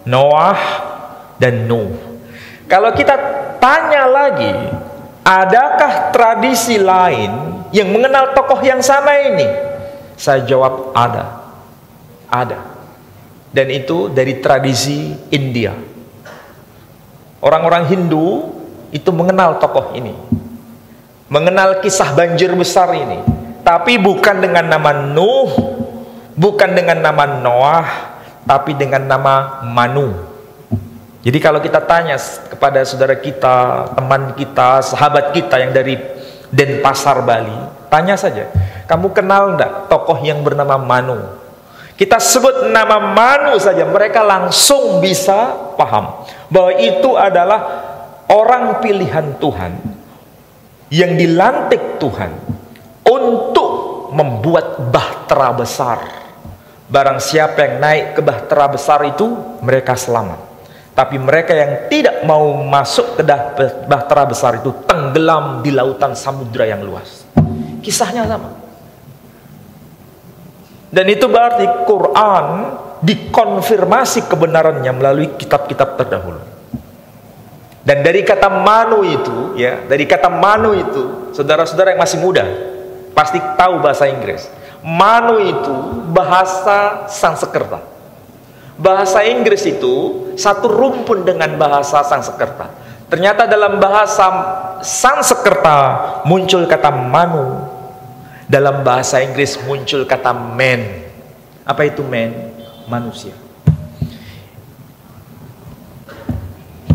Noah dan Nuh. Kalau kita tanya lagi, adakah tradisi lain yang mengenal tokoh yang sama ini? Saya jawab ada. Ada. Dan itu dari tradisi India. Orang-orang Hindu itu mengenal tokoh ini, mengenal kisah banjir besar ini, tapi bukan dengan nama Nuh, bukan dengan nama Noah, tapi dengan nama Manu. Jadi kalau kita tanya kepada saudara kita, teman kita, sahabat kita yang dari Denpasar, Bali, tanya saja, kamu kenal enggak tokoh yang bernama Manu? Kita sebut nama Manu saja, mereka langsung bisa paham bahwa itu adalah orang pilihan Tuhan yang dilantik Tuhan untuk membuat bahtera besar. Barang siapa yang naik ke bahtera besar itu, mereka selamat. Tapi mereka yang tidak mau masuk ke bahtera besar itu tenggelam di lautan samudra yang luas. Kisahnya sama. Dan itu berarti Quran dikonfirmasi kebenarannya melalui kitab-kitab terdahulu. Dan dari kata Manu itu, ya, dari kata Manu itu, saudara-saudara yang masih muda pasti tahu bahasa Inggris. Manu itu bahasa Sanskerta. Bahasa Inggris itu satu rumpun dengan bahasa Sanskerta. Ternyata dalam bahasa Sanskerta muncul kata Manu. Dalam bahasa Inggris muncul kata man. Apa itu man? Manusia.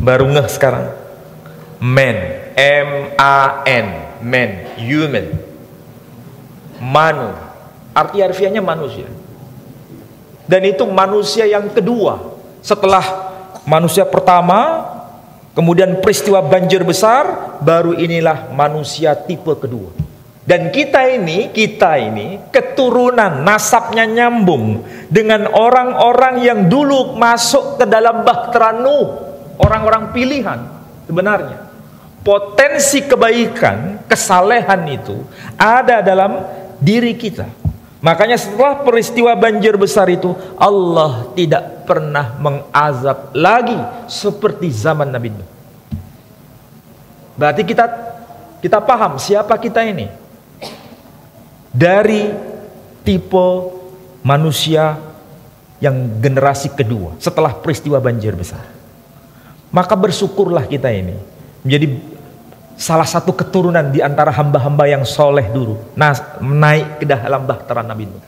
Baru ngeh sekarang. Man, M-A-N, man, human. Manu, arti harfiahnya manusia. Dan itu manusia yang kedua. Setelah manusia pertama, kemudian peristiwa banjir besar, baru inilah manusia tipe kedua. Dan kita ini keturunan, nasabnya nyambung dengan orang-orang yang dulu masuk ke dalam bahtera Nuh. Orang-orang pilihan sebenarnya. Potensi kebaikan, kesalehan itu ada dalam diri kita. Makanya setelah peristiwa banjir besar itu, Allah tidak pernah mengazab lagi seperti zaman Nabi Nuh. Berarti kita paham siapa kita ini. Dari tipe manusia yang generasi kedua setelah peristiwa banjir besar. Maka bersyukurlah kita ini menjadi salah satu keturunan di antara hamba-hamba yang soleh dulu, naik ke dalam bahtera Nabi Nuh.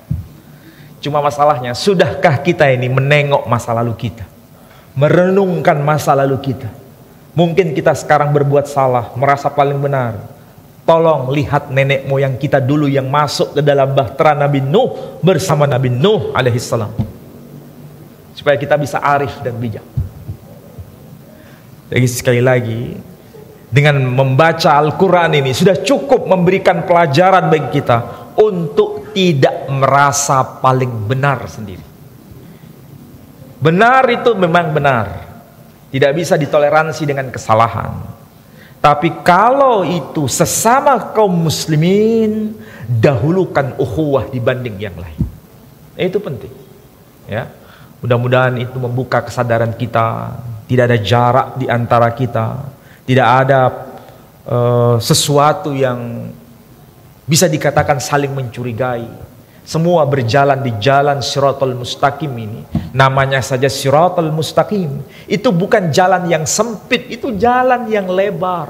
Cuma masalahnya, sudahkah kita ini menengok masa lalu kita, merenungkan masa lalu kita? Mungkin kita sekarang berbuat salah, merasa paling benar. Tolong lihat nenek moyang kita dulu yang masuk ke dalam bahtera Nabi Nuh bersama Nabi Nuh alaihissalam, supaya kita bisa arif dan bijak. Jadi sekali lagi, dengan membaca Al-Quran ini sudah cukup memberikan pelajaran bagi kita untuk tidak merasa paling benar sendiri. Benar itu memang benar, tidak bisa ditoleransi dengan kesalahan. Tapi kalau itu sesama kaum muslimin, dahulukan ukhuwah dibanding yang lain. Itu penting. Ya, mudah-mudahan itu membuka kesadaran kita. Tidak ada jarak di antara kita. Tidak ada sesuatu yang bisa dikatakan saling mencurigai. Semua berjalan di jalan Shiratal Mustaqim ini. Namanya saja Shiratal Mustaqim. Itu bukan jalan yang sempit, itu jalan yang lebar,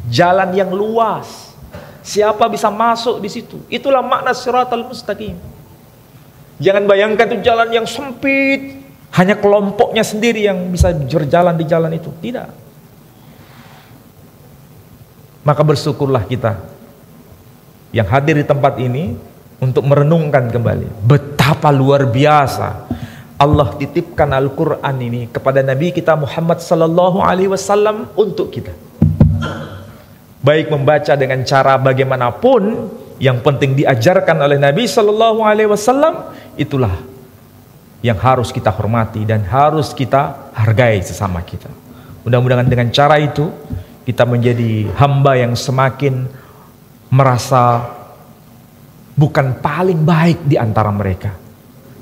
jalan yang luas. Siapa bisa masuk di situ? Itulah makna Shiratal Mustaqim. Jangan bayangkan itu jalan yang sempit, hanya kelompoknya sendiri yang bisa berjalan di jalan itu. Tidak. Maka bersyukurlah kita yang hadir di tempat ini untuk merenungkan kembali betapa betapa luar biasa Allah titipkan Al-Quran ini kepada Nabi kita Muhammad sallallahu alaihi wasallam untuk kita. Baik membaca dengan cara bagaimanapun, yang penting diajarkan oleh Nabi sallallahu alaihi wasallam, itulah yang harus kita hormati dan harus kita hargai sesama kita. Mudah-mudahan dengan cara itu kita menjadi hamba yang semakin merasa bukan paling baik di antara mereka,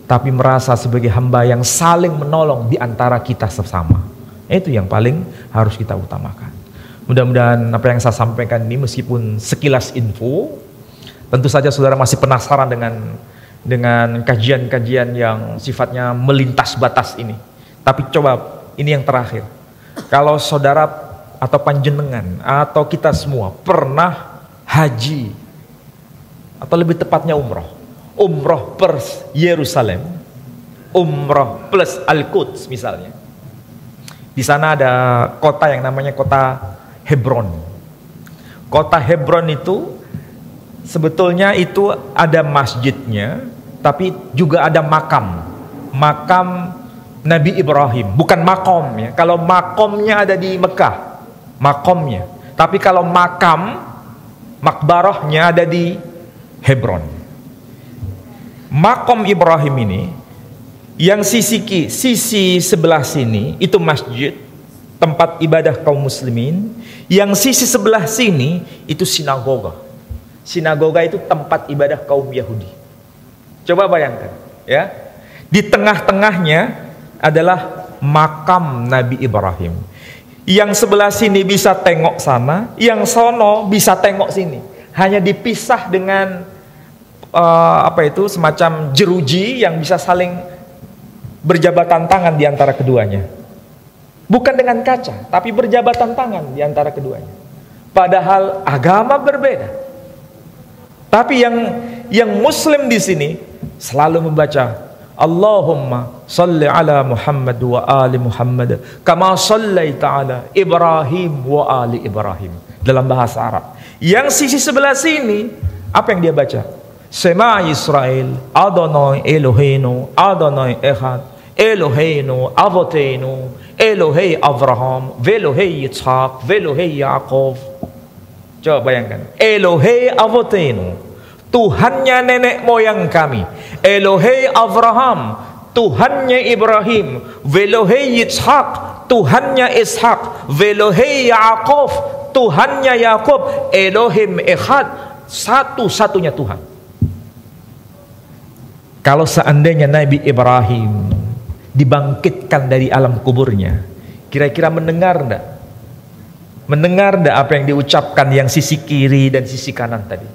tapi merasa sebagai hamba yang saling menolong di antara kita sesama. Itu yang paling harus kita utamakan. Mudah-mudahan apa yang saya sampaikan ini meskipun sekilas info, tentu saja saudara masih penasaran dengan kajian-kajian yang sifatnya melintas batas ini. Tapi coba ini yang terakhir. Kalau saudara atau panjenengan atau kita semua pernah haji atau lebih tepatnya umroh plus Yerusalem, umroh plus Al-Quds misalnya. Di sana ada kota yang namanya kota Hebron. Kota Hebron itu sebetulnya itu ada masjidnya, tapi juga ada makam Nabi Ibrahim, bukan makom ya. Kalau makomnya ada di Mekah, makomnya. Tapi kalau makbarahnya ada di Hebron. Makom Ibrahim ini yang sisi sebelah sini itu masjid, tempat ibadah kaum muslimin. Yang sisi sebelah sini itu sinagoga. Sinagoga itu tempat ibadah kaum Yahudi. Coba bayangkan ya. Di tengah-tengahnya adalah makam Nabi Ibrahim. Yang sebelah sini bisa tengok sana, yang sono bisa tengok sini. Hanya dipisah dengan semacam jeruji yang bisa saling berjabatan tangan di antara keduanya. Bukan dengan kaca, tapi berjabatan tangan di antara keduanya. Padahal agama berbeda. Tapi yang muslim di sini selalu membaca Allahumma salli ala Muhammad wa ali Muhammad kama sallaita ala Ibrahim wa ali Ibrahim, dalam bahasa Arab. Yang sisi sebelah sini apa yang dia baca? Sema Israel Adonai Eloheinu Adonai Echad Eloheinu Avoteinu Elohei Abraham Velohei Yitzhak Velohei Yaakov. Coba bayangkan, Elohei Avoteinu, Tuhannya nenek moyang kami. Elohei Abraham, Tuhannya Ibrahim. Velohei Yitzhak, Tuhannya Ishak. Velohei Yaakov, Tuhannya Yakub. Elohim Echad, satu-satunya Tuhan. Kalau seandainya Nabi Ibrahim dibangkitkan dari alam kuburnya, kira-kira mendengar enggak? Mendengar enggak apa yang diucapkan yang sisi kiri dan sisi kanan tadi?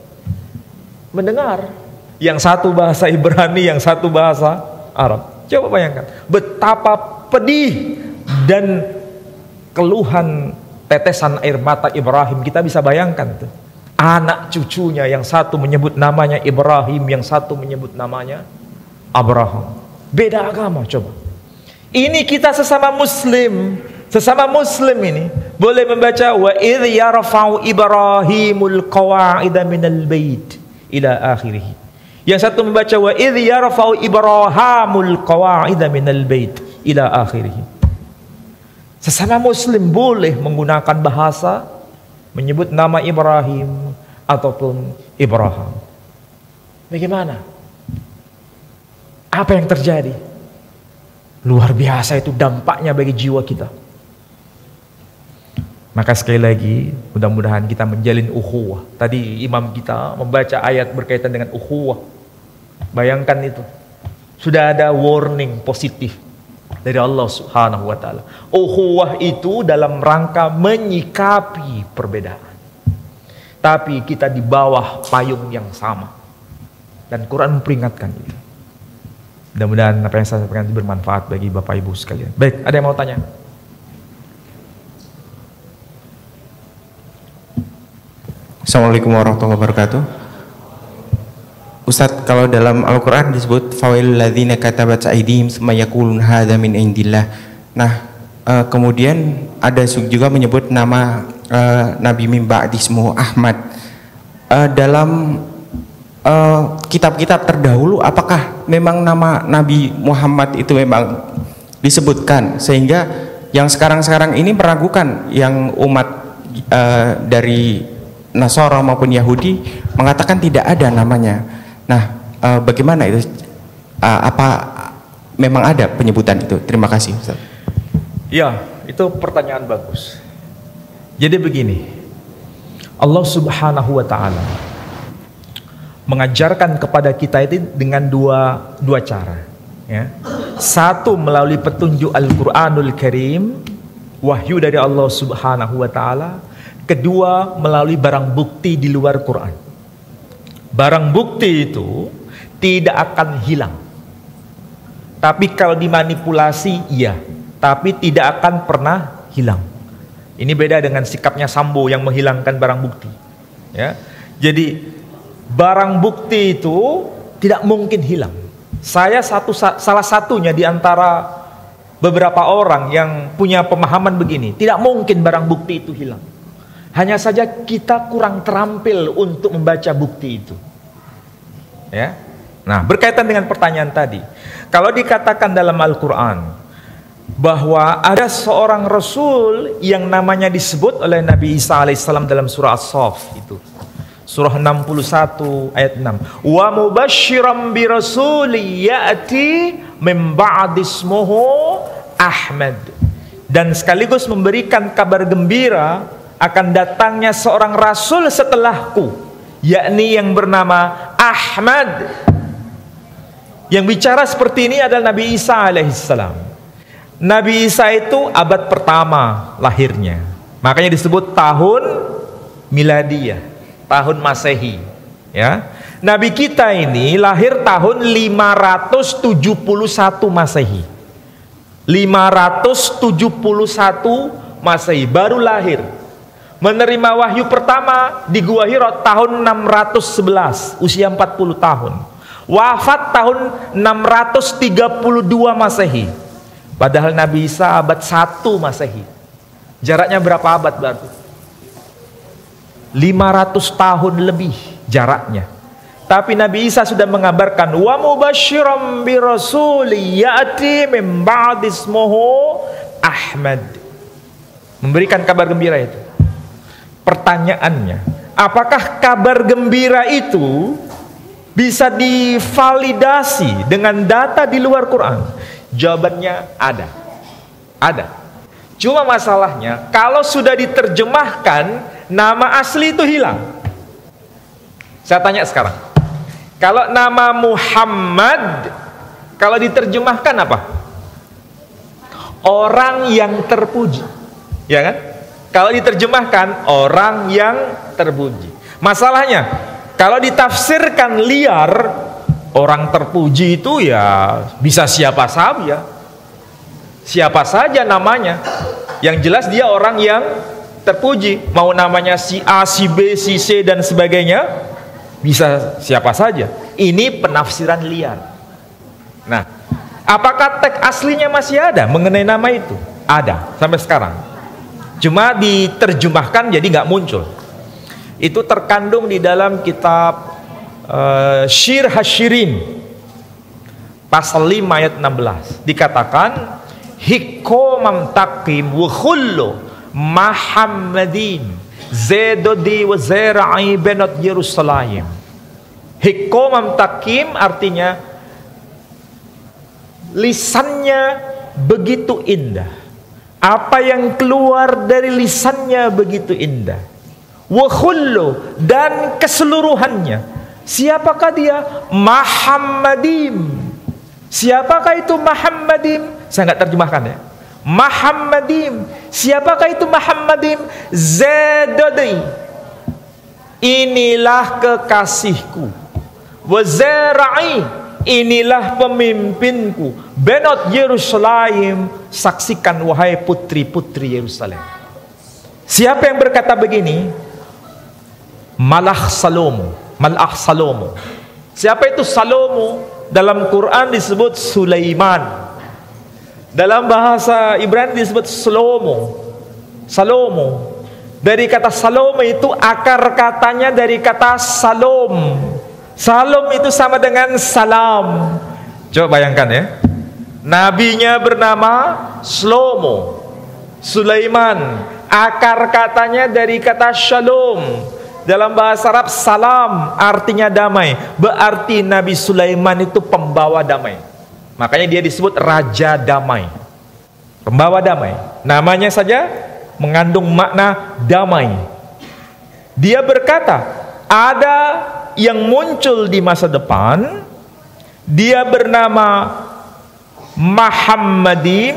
Mendengar. Yang satu bahasa Ibrani, yang satu bahasa Arab. Coba bayangkan betapa pedih dan keluhan tetesan air mata Ibrahim. Kita bisa bayangkan tuh. Anak cucunya yang satu menyebut namanya Ibrahim, yang satu menyebut namanya Abraham. Beda agama coba. Ini kita sesama muslim ini boleh membaca wa idh yarfa'u Ibrahimul qawa'ida minal bait ila akhirih. Yang satu membaca wa idh yarfa'u Ibrahimul qawa'ida minal bait ila akhirih. Sesama muslim boleh menggunakan bahasa menyebut nama Ibrahim ataupun Ibrahim. Bagaimana? Apa yang terjadi? Luar biasa itu dampaknya bagi jiwa kita. Maka sekali lagi, mudah-mudahan kita menjalin ukhuwah. Tadi imam kita membaca ayat berkaitan dengan ukhuwah. Bayangkan itu. Sudah ada warning positif dari Allah Subhanahu wa taala. Ukhuwah itu dalam rangka menyikapi perbedaan. Tapi kita di bawah payung yang sama. Dan Quran memperingatkan itu. Mudah-mudahan apa yang saya sampaikan bermanfaat bagi Bapak Ibu sekalian. Baik, ada yang mau tanya? Assalamualaikum warahmatullahi wabarakatuh. Ustadz, kalau dalam Al-Quran disebut fawailul ladzina katabat aydihim summa yaqulun hadza min indillah. Nah, kemudian ada juga menyebut nama Nabi min ba'di ismuhu Ahmad. Dalam kitab-kitab terdahulu, apakah memang nama Nabi Muhammad itu memang disebutkan, sehingga yang sekarang-sekarang ini meragukan, yang umat dari Nasara maupun Yahudi mengatakan tidak ada namanya. Nah, bagaimana itu? Apa memang ada penyebutan itu? Terima kasih, Ustaz. Ya, itu pertanyaan bagus. Jadi begini, Allah Subhanahu wa Ta'ala mengajarkan kepada kita itu dengan dua cara, ya. Satu melalui petunjuk Al-Qur'anul Karim, wahyu dari Allah Subhanahu wa Ta'ala. Kedua melalui barang bukti di luar Quran. Barang bukti itu tidak akan hilang. Tapi kalau dimanipulasi, iya, tapi tidak akan pernah hilang. Ini beda dengan sikapnya Sambo yang menghilangkan barang bukti, ya. Jadi barang bukti itu tidak mungkin hilang. Saya salah satunya di antara beberapa orang yang punya pemahaman begini. Tidak mungkin barang bukti itu hilang. Hanya saja kita kurang terampil untuk membaca bukti itu, ya. Nah, berkaitan dengan pertanyaan tadi, kalau dikatakan dalam Al-Quran bahwa ada seorang Rasul yang namanya disebut oleh Nabi Isa alaihissalam dalam surah As-Saff, itu surah 61 ayat 6, wa mubasysyiran bi rasuli ya'ti min ba'di ismuhu Ahmad, dan sekaligus memberikan kabar gembira akan datangnya seorang rasul setelahku, yakni yang bernama Ahmad. Yang bicara seperti ini adalah Nabi Isa alaihissalam. Nabi Isa itu abad pertama lahirnya, makanya disebut tahun miladiyah, tahun Masehi, ya. Nabi kita ini lahir tahun 571 Masehi. 571 Masehi baru lahir. Menerima wahyu pertama di Gua Hira tahun 611, usia 40 tahun. Wafat tahun 632 Masehi. Padahal Nabi Isa abad 1 Masehi. Jaraknya berapa abad berarti? 500 tahun lebih jaraknya. Tapi Nabi Isa sudah mengabarkan wa mubasysyiran bi rasuli ya'ti min ba'di ismuhu Ahmad. Memberikan kabar gembira itu. Pertanyaannya, apakah kabar gembira itu bisa divalidasi dengan data di luar Quran? Jawabannya ada. Ada. Cuma masalahnya, kalau sudah diterjemahkan, nama asli itu hilang. Saya tanya sekarang, kalau nama Muhammad, kalau diterjemahkan apa? Orang yang terpuji, ya kan? Kalau diterjemahkan, orang yang terpuji. Masalahnya, kalau ditafsirkan liar, orang terpuji itu ya bisa siapa saja. Siapa saja namanya. Yang jelas dia orang yang terpuji. Mau namanya si A, si B, si C dan sebagainya, bisa siapa saja. Ini penafsiran liar. Nah, apakah teks aslinya masih ada mengenai nama itu? Ada sampai sekarang. Cuma diterjemahkan jadi nggak muncul. Itu terkandung di dalam kitab Syir Hasyirin pasal 5 ayat 16. Dikatakan hikomam takim wa khullu Muhammadin zedodi wa zera'i benot Yerusalem. Hikomam takim artinya lisannya begitu indah. Apa yang keluar dari lisannya begitu indah. Wa khullu, dan keseluruhannya. Siapakah dia? Muhammadim. Siapakah itu Muhammadim? Saya nggak terjemahkan ya. Muhammadim. Siapakah itu Muhammadim? Zedodi. Inilah kekasihku. Wa zera'i. Inilah pemimpinku. Benot Yerusalem. Saksikan wahai putri-putri Yerusalem. Siapa yang berkata begini? Malah Salomo. Malah Salomo. Siapa itu Salomo? Dalam Quran disebut Sulaiman. Dalam bahasa Ibrani disebut Salomo. Salomo. Dari kata Salomo itu akar katanya dari kata Salom. Salum itu sama dengan salam. Coba bayangkan ya. Nabinya bernama Shlomo, Sulaiman. Akar katanya dari kata shalom. Dalam bahasa Arab salam artinya damai. Berarti Nabi Sulaiman itu pembawa damai. Makanya dia disebut Raja Damai, pembawa damai. Namanya saja mengandung makna damai. Dia berkata, ada yang muncul di masa depan, dia bernama Muhammadim,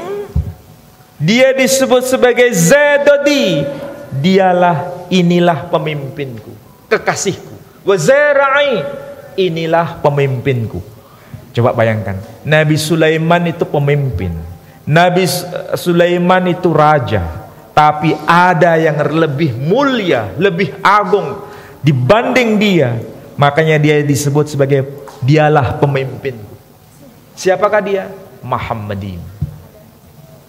dia disebut sebagai Zadodi, dialah inilah pemimpinku, kekasihku. Wa zara'i, inilah pemimpinku. Coba bayangkan, Nabi Sulaiman itu pemimpin, Nabi Sulaiman itu raja, tapi ada yang lebih mulia, lebih agung dibanding dia. Makanya dia disebut sebagai dialah pemimpinku. Siapakah dia? Muhammadin.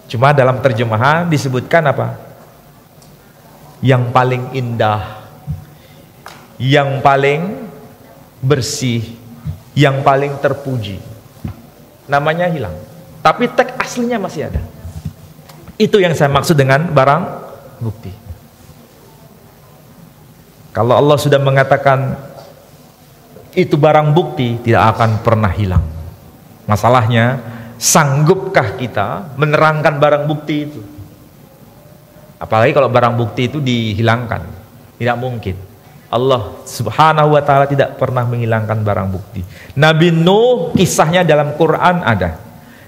Cuma dalam terjemahan disebutkan apa? Yang paling indah, yang paling bersih, yang paling terpuji. Namanya hilang, tapi teks aslinya masih ada. Itu yang saya maksud dengan barang bukti. Kalau Allah sudah mengatakan itu barang bukti, tidak akan pernah hilang. Masalahnya, sanggupkah kita menerangkan barang bukti itu? Apalagi kalau barang bukti itu dihilangkan. Tidak mungkin. Allah subhanahu wa ta'ala tidak pernah menghilangkan barang bukti. Nabi Nuh kisahnya dalam Quran ada.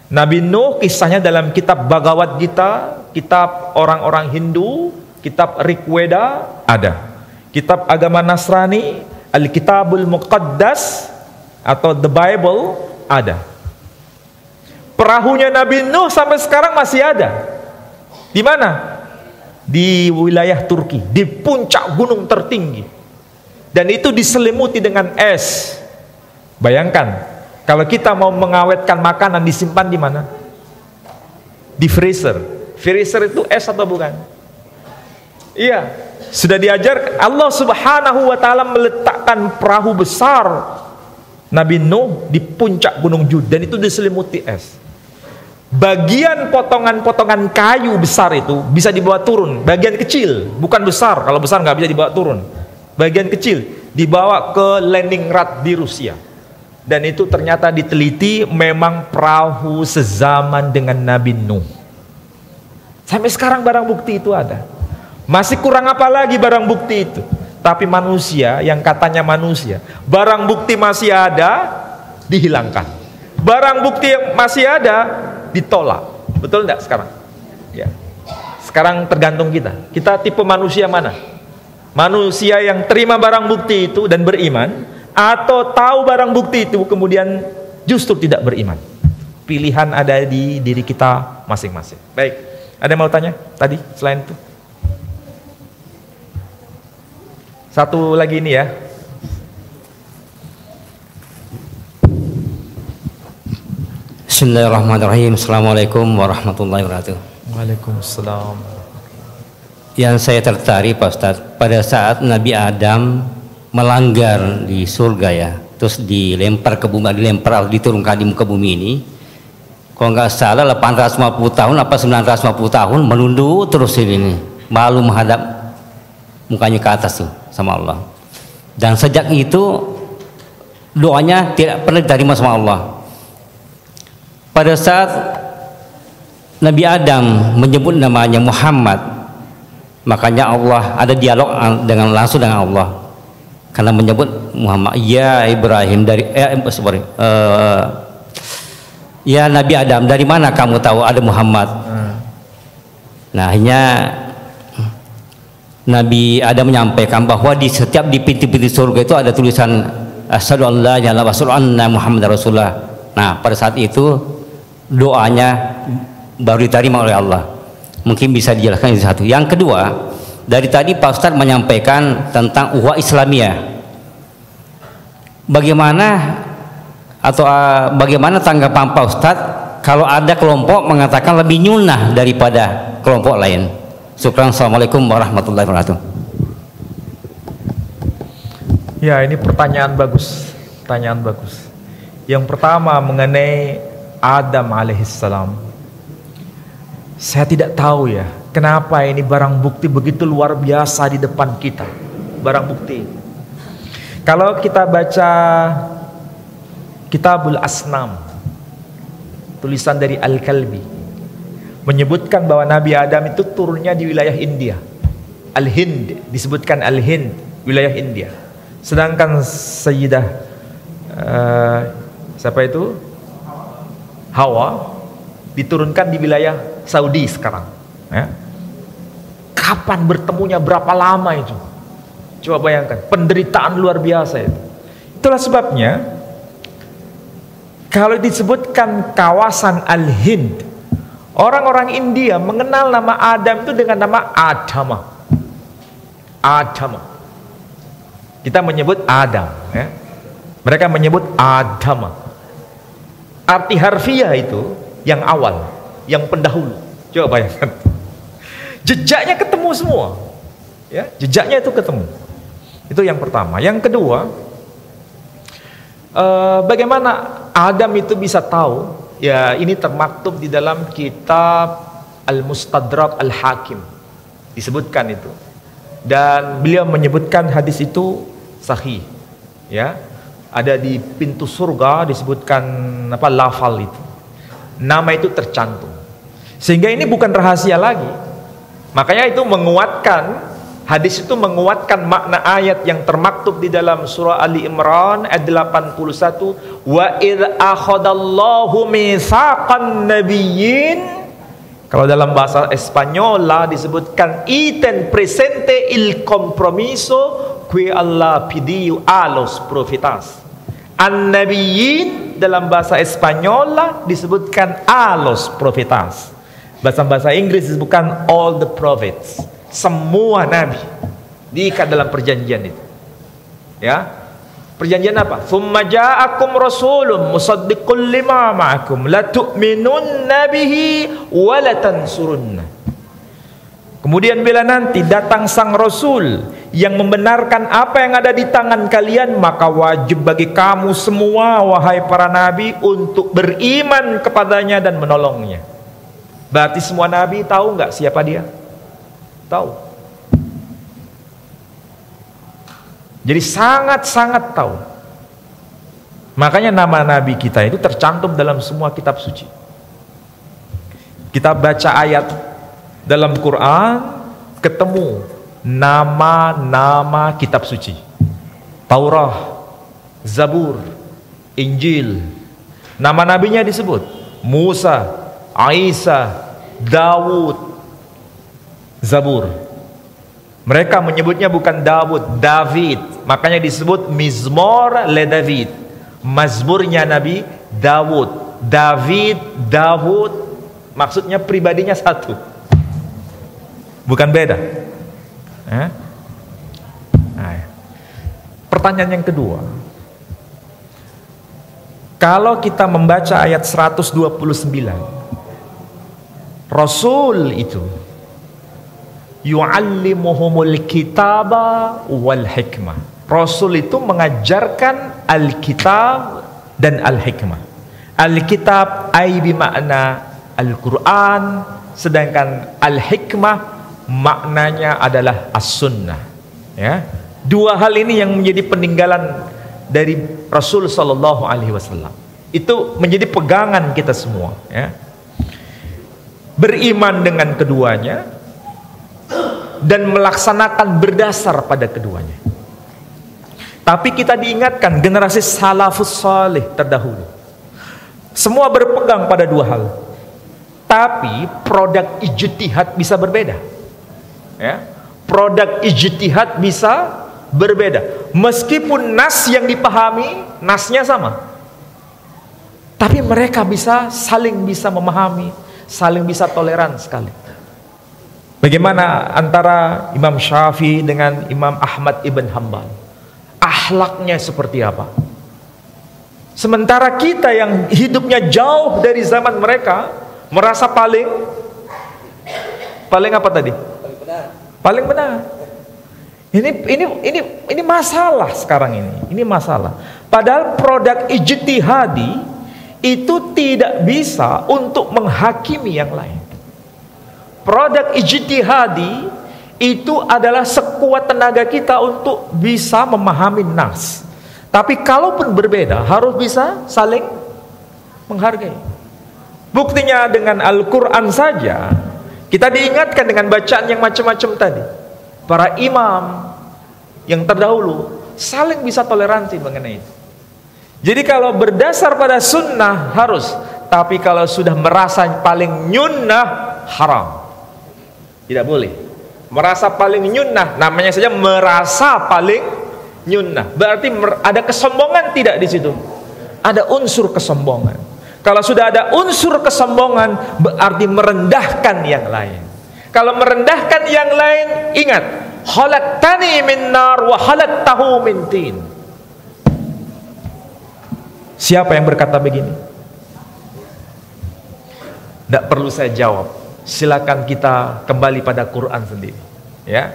Nabi Nuh kisahnya dalam kitab Bhagavad Gita, kitab orang-orang Hindu, kitab Rigveda ada. Kitab agama Nasrani, Al-Kitabul Muqaddas atau The Bible ada. Perahunya Nabi Nuh sampai sekarang masih ada. Di mana? Di wilayah Turki, di puncak gunung tertinggi. Dan itu diselimuti dengan es. Bayangkan, kalau kita mau mengawetkan makanan disimpan di mana? Di freezer. Freezer itu es atau bukan? Iya, sudah diajar Allah subhanahu wa ta'ala meletakkan perahu besar Nabi Nuh di puncak gunung Jud, dan itu diselimuti es. Bagian potongan-potongan kayu besar itu bisa dibawa turun, bagian kecil, bukan besar. Kalau besar nggak bisa dibawa turun. Bagian kecil dibawa ke Leningrad di Rusia. Dan itu ternyata diteliti memang perahu sezaman dengan Nabi Nuh. Sampai sekarang barang bukti itu ada. Masih kurang apa lagi barang bukti itu? Tapi manusia yang katanya manusia, barang bukti masih ada, dihilangkan. Barang bukti yang masih ada, ditolak. Betul enggak sekarang? Ya. Sekarang tergantung kita. Kita tipe manusia mana? Manusia yang terima barang bukti itu dan beriman, atau tahu barang bukti itu kemudian justru tidak beriman. Pilihan ada di diri kita masing-masing. Baik, ada yang mau tanya tadi selain itu? Satu lagi ini ya. Bismillahirrahmanirrahim. Assalamualaikum warahmatullahi wabarakatuh. Waalaikumsalam. Yang saya tertarik Pak Ustadz, pada saat Nabi Adam melanggar di surga ya, terus dilempar ke bumi, diturunkan di muka bumi ini, kalau nggak salah 850 tahun apa 950 tahun menunduk terus ini, malu menghadap mukanya ke atas tuh sama Allah. Dan sejak itu doanya tidak pernah diterima sama Allah. Pada saat Nabi Adam menyebut namanya Muhammad, makanya Allah ada dialog langsung dengan Allah karena menyebut Muhammad. Ya Ibrahim dari ya Nabi Adam, dari mana kamu tahu ada Muhammad? Nah, akhirnya Nabi Adam menyampaikan bahwa di setiap di pintu-pintu surga itu ada tulisan asyhadu an la ilaha illallah wa asyhadu anna muhammadar rasulullah. Nah, pada saat itu doanya baru diterima oleh Allah. Mungkin bisa dijelaskan di satu. Yang kedua, dari tadi Pak Ustadz menyampaikan tentang ukhuwah Islamiyah. Bagaimana tanggapan Pak Ustadz kalau ada kelompok mengatakan lebih nyunah daripada kelompok lain? Syukran. Assalamualaikum warahmatullahi wabarakatuh. Ya, ini pertanyaan bagus. Pertanyaan bagus. Yang pertama mengenai Adam alaihissalam. Saya tidak tahu ya, kenapa ini barang bukti begitu luar biasa di depan kita. Barang bukti. Kalau kita baca Kitabul Asnam, tulisan dari Al-Kalbi, menyebutkan bahwa Nabi Adam itu turunnya di wilayah India. Al-Hind, disebutkan Al-Hind, wilayah India. Sedangkan Sayyidah siapa itu? Hawa diturunkan di wilayah Saudi sekarang. Ya. Kapan bertemunya, berapa lama itu? Coba bayangkan, penderitaan luar biasa itu. Itulah sebabnya kalau disebutkan kawasan Al-Hind, orang-orang India mengenal nama Adam itu dengan nama Adama. Adama. Kita menyebut Adam, ya. Mereka menyebut Adama. Arti harfiah itu yang awal, yang pendahulu. Coba bayangkan. Jejaknya ketemu semua. Ya, jejaknya itu ketemu. Itu yang pertama. Yang kedua, bagaimana Adam itu bisa tahu? Ya, ini termaktub di dalam kitab Al-Mustadrak Al-Hakim. Disebutkan itu. Dan beliau menyebutkan hadis itu sahih. Ya. Ada di pintu surga disebutkan apa, lafal itu. Nama itu tercantum. Sehingga ini bukan rahasia lagi. Makanya itu menguatkan, hadis itu menguatkan makna ayat yang termaktub di dalam surah Ali Imran ayat 81, wa idz akhadallahu mitsaqan nabiyyin. Kalau dalam bahasa Espanyola disebutkan iten presente il compromiso que Allah pidiu a los profetas. An-nabiyyin dalam bahasa Espanyola disebutkan a los profetas. Bahasa Inggris disebutkan all the prophets. Semua nabi diikat dalam perjanjian itu. Ya. Perjanjian apa? Tsumma ja'akum rasulun musaddiqul lima ma'akum la tu'minunna bihi wa la tansurunna. Kemudian bila nanti datang sang rasul yang membenarkan apa yang ada di tangan kalian, maka wajib bagi kamu semua wahai para nabi untuk beriman kepadanya dan menolongnya. Berarti semua nabi tahu nggak siapa dia? Tahu. Jadi sangat-sangat tahu. Makanya nama nabi kita itu tercantum dalam semua kitab suci. Kita baca ayat dalam Quran, ketemu nama-nama kitab suci. Taurah, Zabur, Injil. Nama nabinya disebut Musa, Isa, Dawud, Zabur. Mereka menyebutnya bukan Dawud, David. Makanya disebut Mizmor le David. Mazmurnya Nabi Dawud. David, Dawud, maksudnya pribadinya satu, bukan beda. Nah, pertanyaan yang kedua, kalau kita membaca ayat 129, Rasul itu yu'allimuhumul kitaba wal hikmah. Rasul itu mengajarkan Alkitab dan Al-Hikmah. Alkitab ai bimakna Al-Quran, sedangkan Al-Hikmah maknanya adalah As-Sunnah. Ya, dua hal ini yang menjadi peninggalan dari Rasul Sallallahu Alaihi Wasallam. Itu menjadi pegangan kita semua. Ya. Beriman dengan keduanya dan melaksanakan berdasar pada keduanya. Tapi kita diingatkan generasi salafus salih terdahulu, semua berpegang pada dua hal. Tapi produk ijtihad bisa berbeda. Ya, produk ijtihad bisa berbeda. Meskipun nas yang dipahami, nasnya sama, tapi mereka saling bisa memahami, saling bisa toleran sekali. Bagaimana antara Imam Syafi'i dengan Imam Ahmad ibn Hanbal? Akhlaknya seperti apa? Sementara kita yang hidupnya jauh dari zaman mereka merasa paling apa tadi? Paling benar. Ini masalah sekarang ini. Ini masalah. Padahal produk ijtihadi itu tidak bisa untuk menghakimi yang lain. Produk ijtihadi itu adalah sekuat tenaga kita untuk bisa memahami nas. Tapi kalaupun berbeda, harus bisa saling menghargai. Buktinya dengan Al-Quran saja, kita diingatkan dengan bacaan yang macam-macam tadi. Para imam yang terdahulu saling bisa toleransi mengenai itu. Jadi kalau berdasar pada sunnah harus, tapi kalau sudah merasa paling nyunnah, haram. Tidak boleh. Merasa paling nyunnah, namanya saja merasa paling nyunnah. Berarti ada kesombongan tidak di situ? Ada unsur kesombongan. Kalau sudah ada unsur kesombongan, berarti merendahkan yang lain. Kalau merendahkan yang lain, ingat, khalaqtani min nar wa khalaqtahu min tin. Siapa yang berkata begini? Tidak perlu saya jawab. Silakan kita kembali pada Quran sendiri. Ya.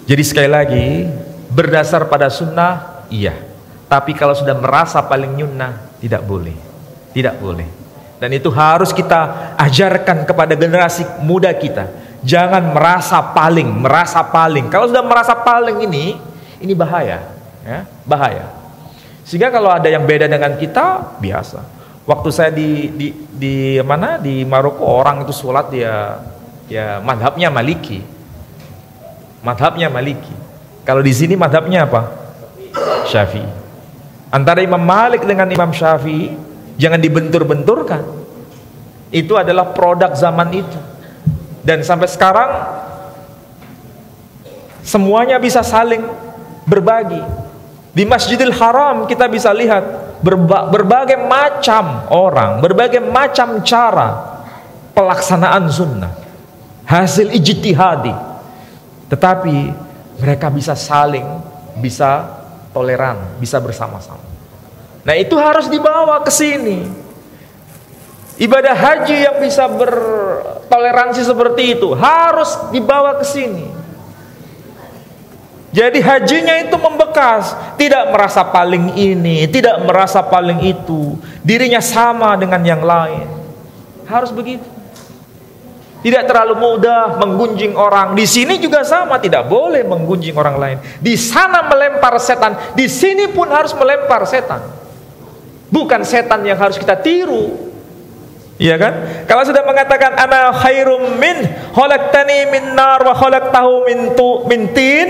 Jadi sekali lagi, berdasar pada sunnah, iya. Tapi kalau sudah merasa paling nyunnah, tidak boleh. Tidak boleh. Dan itu harus kita ajarkan kepada generasi muda kita. Jangan merasa paling. Kalau sudah merasa paling ini bahaya. Ya, bahaya. Sehingga kalau ada yang beda dengan kita, biasa. Waktu saya di Maroko, orang itu sholat ya madhabnya Maliki. Madhabnya Maliki. Kalau di sini madhabnya apa? Syafi'i. Antara Imam Malik dengan Imam Syafi'i, jangan dibentur-benturkan. Itu adalah produk zaman itu. Dan sampai sekarang semuanya bisa saling berbagi. Di Masjidil Haram kita bisa lihat berbagai macam orang, berbagai macam cara pelaksanaan sunnah, hasil ijtihadi. Tetapi mereka bisa saling, bisa toleran, bisa bersama-sama. Nah, itu harus dibawa ke sini. Ibadah haji yang bisa bertoleransi seperti itu harus dibawa ke sini. Jadi hajinya itu membekas, tidak merasa paling ini, tidak merasa paling itu, dirinya sama dengan yang lain. Harus begitu. Tidak terlalu mudah menggunjing orang. Di sini juga sama, tidak boleh menggunjing orang lain. Di sana melempar setan, di sini pun harus melempar setan. Bukan setan yang harus kita tiru. Iya kan? Kalau sudah mengatakan ana khairum min khalaqtani min nar wa khalaqtahu min tin,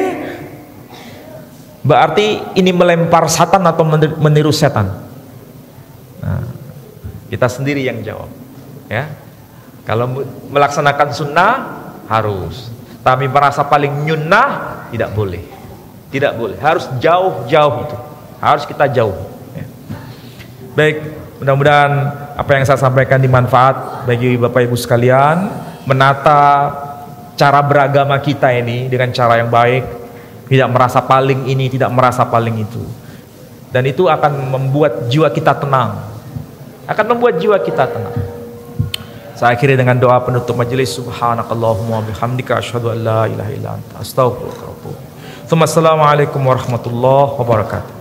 berarti ini melempar setan atau meniru setan. Nah, kita sendiri yang jawab. Ya, kalau melaksanakan sunnah harus, tapi merasa paling nyunnah tidak boleh. Tidak boleh. Harus jauh-jauh itu. Harus kita jauh. Ya. Baik, mudah-mudahan apa yang saya sampaikan dimanfaat bagi Bapak Ibu sekalian, menata cara beragama kita ini dengan cara yang baik. Tidak merasa paling ini, tidak merasa paling itu. Dan itu akan membuat jiwa kita tenang. Akan membuat jiwa kita tenang. Saya akhiri dengan doa penutup majelis. Subhanakallahumma bihamdika asyhadu an la ilaha illa anta astaghfiruka wa atubu ilaik. Assalamualaikum warahmatullahi wabarakatuh.